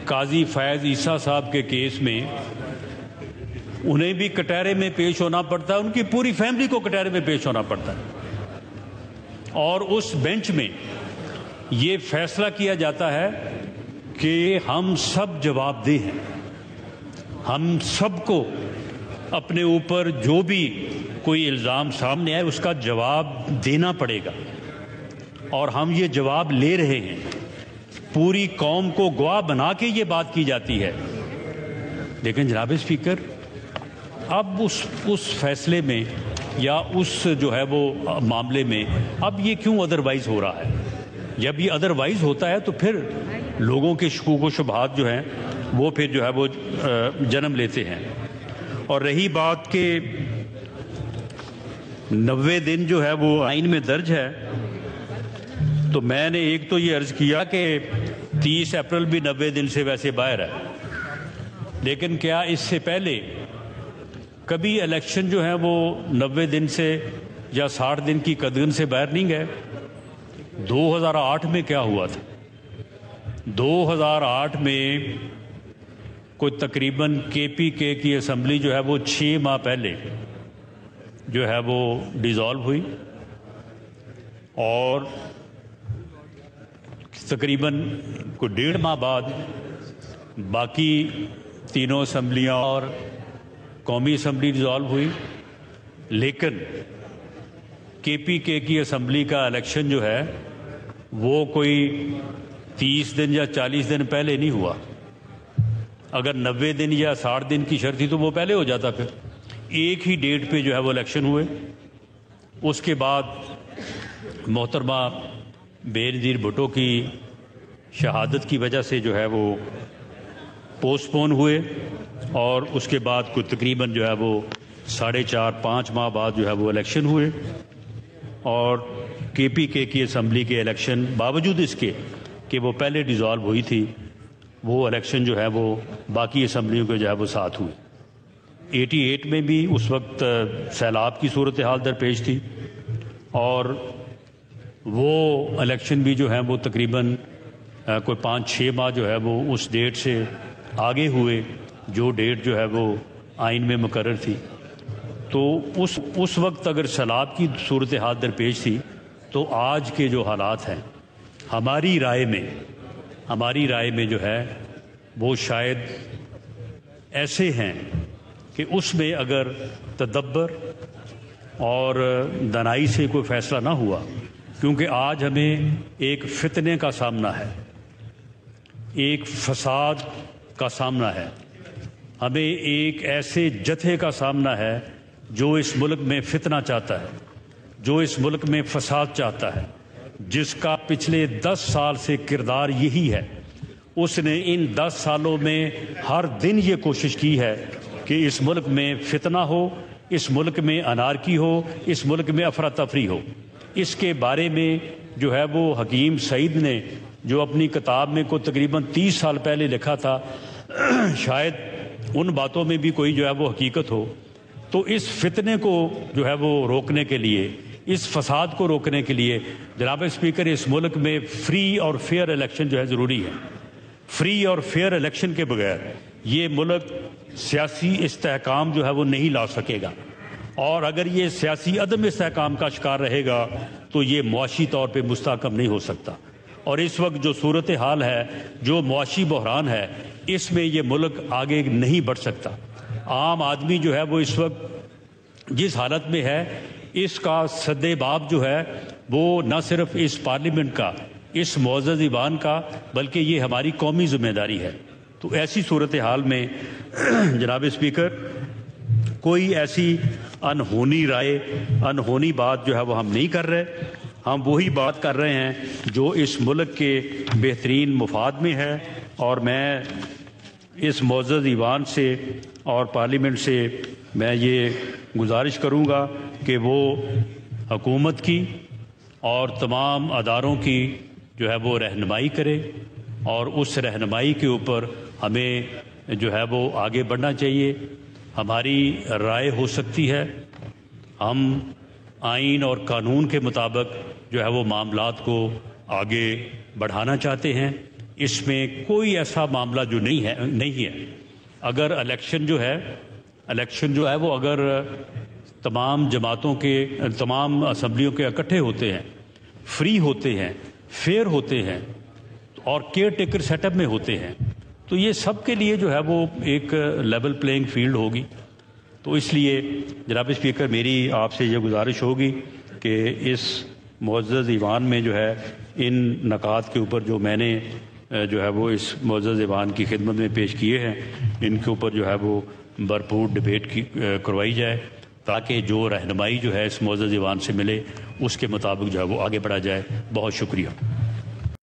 قاضی فیض عیسیٰ صاحب کے کیس میں انہیں بھی کٹہرے میں پیش ہونا پڑتا ہے، ان کی پوری فیملی کو کٹہرے میں پیش ہونا پڑتا ہے، اور اس بینچ میں یہ فیصلہ کیا جاتا ہے کہ ہم سب جواب دہ ہیں، ہم سب کو اپنے اوپر جو بھی کوئی الزام سامنے آئے اس کا جواب دینا پڑے گا، اور ہم یہ جواب لے رہے ہیں۔ پوری قوم کو گواہ بنا کے یہ بات کی جاتی ہے۔ لیکن جناب اسپیکر اب اس فیصلے میں یا اس جو ہے وہ معاملے میں اب یہ کیوں ادروائز ہو رہا ہے؟ جب یہ ادروائز ہوتا ہے تو پھر لوگوں کے شکوک و شبہات جو ہیں وہ پھر جو ہے وہ جنم لیتے ہیں۔ اور رہی بات کہ 90 دن جو ہے وہ آئین میں درج ہے، تو میں نے ایک تو یہ عرض کیا کہ 30 اپریل بھی 90 دن سے ویسے باہر ہے، لیکن کیا اس سے پہلے کبھی الیکشن جو ہے وہ 90 دن سے یا 60 دن کی قدغن سے باہر نہیں گئے؟ 2008 میں کیا ہوا تھا؟ 2008 میں کوئی تقریباً KPK کی اسمبلی جو ہے وہ 6 ماہ پہلے جو ہے وہ ڈیزالو ہوئی، اور تقریباً کوئی 1.5 ماہ بعد باقی تینوں اسمبلیاں اور قومی اسمبلی ڈیزالو ہوئی، لیکن KPK کی اسمبلی کا الیکشن جو ہے وہ کوئی 30 دن یا 40 دن پہلے نہیں ہوا۔ اگر 90 دن یا 60 دن کی شرط تھی تو وہ پہلے ہو جاتا، پھر ایک ہی ڈیٹ پہ جو ہے وہ الیکشن ہوئے۔ اس کے بعد محترمہ بے نظیر بھٹو کی شہادت کی وجہ سے جو ہے وہ پوسٹ پون ہوئے، اور اس کے بعد کوئی تقریباً جو ہے وہ 4.5-5 ماہ بعد جو ہے وہ الیکشن ہوئے، اور KPK کی اسمبلی کے الیکشن باوجود اس کے کہ وہ پہلے ڈیزالو ہوئی تھی، وہ الیکشن جو ہے وہ باقی اسمبلیوں کے جو ہے وہ ساتھ ہوئے۔ 88 میں بھی اس وقت سیلاب کی صورتحال درپیش تھی، اور وہ الیکشن بھی جو ہیں وہ تقریباً کوئی 5-6 ماہ جو ہے وہ اس ڈیٹ سے آگے ہوئے جو ڈیٹ جو ہے وہ آئین میں مقرر تھی. تو اس وقت اگر سیلاب کی صورتحال درپیش تھی تو آج کے جو حالات ہیں ہماری رائے میں جو ہے وہ شاید ایسے ہیں کہ اس میں اگر تدبر اور دانائی سے کوئی فیصلہ نہ ہوا، کیونکہ آج ہمیں ایک فتنے کا سامنا ہے، ایک فساد کا سامنا ہے، ہمیں ایک ایسے جتھے کا سامنا ہے جو اس ملک میں فتنہ چاہتا ہے، جو اس ملک میں فساد چاہتا ہے، جس کا پچھلے 10 سال سے کردار یہی ہے. اس نے ان 10 سالوں میں ہر دن یہ کوشش کی ہے کہ اس ملک میں فتنہ ہو، اس ملک میں انارکی ہو، اس ملک میں افراتفری ہو. اس کے بارے میں جو ہے وہ حکیم سعید نے جو اپنی کتاب میں کو تقریباً 30 سال پہلے لکھا تھا، شاید ان باتوں میں بھی کوئی جو ہے وہ حقیقت ہو. تو اس فتنے کو جو ہے وہ روکنے کے لیے، اس فساد کو روکنے کے لیے جناب اسپیکر اس ملک میں فری اور فیئر الیکشن جو ہے ضروری ہے. فری اور فیئر الیکشن کے بغیر یہ ملک سیاسی استحکام جو ہے وہ نہیں لا سکے گا، اور اگر یہ سیاسی عدم استحکام کا شکار رہے گا تو یہ معاشی طور پہ مستحکم نہیں ہو سکتا. اور اس وقت جو صورتحال ہے، جو معاشی بحران ہے، اس میں یہ ملک آگے نہیں بڑھ سکتا. عام آدمی جو ہے وہ اس وقت جس حالت میں ہے، اس کا سد باب جو ہے وہ نہ صرف اس پارلیمنٹ کا، اس معزز ایوان کا، بلکہ یہ ہماری قومی ذمہ داری ہے. تو ایسی صورتحال میں جناب اسپیکر کوئی ایسی انہونی رائے، انہونی بات جو ہے وہ ہم نہیں کر رہے. ہم وہی بات کر رہے ہیں جو اس ملک کے بہترین مفاد میں ہے. اور میں اس معزز ایوان سے اور پارلیمنٹ سے میں یہ گزارش کروں گا کہ وہ حکومت کی اور تمام اداروں کی جو ہے وہ رہنمائی کرے، اور اس رہنمائی کے اوپر ہمیں جو ہے وہ آگے بڑھنا چاہیے. ہماری رائے ہو سکتی ہے، ہم آئین اور قانون کے مطابق جو ہے وہ معاملات کو آگے بڑھانا چاہتے ہیں. اس میں کوئی ایسا معاملہ جو نہیں ہے. اگر الیکشن جو ہے وہ اگر تمام جماعتوں کے، تمام اسمبلیوں کے اکٹھے ہوتے ہیں، فری ہوتے ہیں، فیئر ہوتے ہیں اور کیئر ٹیکر سیٹ اپ میں ہوتے ہیں، تو یہ سب کے لیے جو ہے وہ ایک لیول پلینگ فیلڈ ہوگی. تو اس لیے جناب اسپیکر میری آپ سے یہ گزارش ہوگی کہ اس معزز ایوان میں جو ہے ان نکات کے اوپر جو میں نے جو ہے وہ اس معزز ایوان کی خدمت میں پیش کیے ہیں، ان کے اوپر جو ہے وہ بھرپور ڈبیٹ کروائی جائے، تاکہ جو رہنمائی جو ہے اس معزز ایوان سے ملے اس کے مطابق جو ہے وہ آگے بڑھا جائے. بہت شکریہ.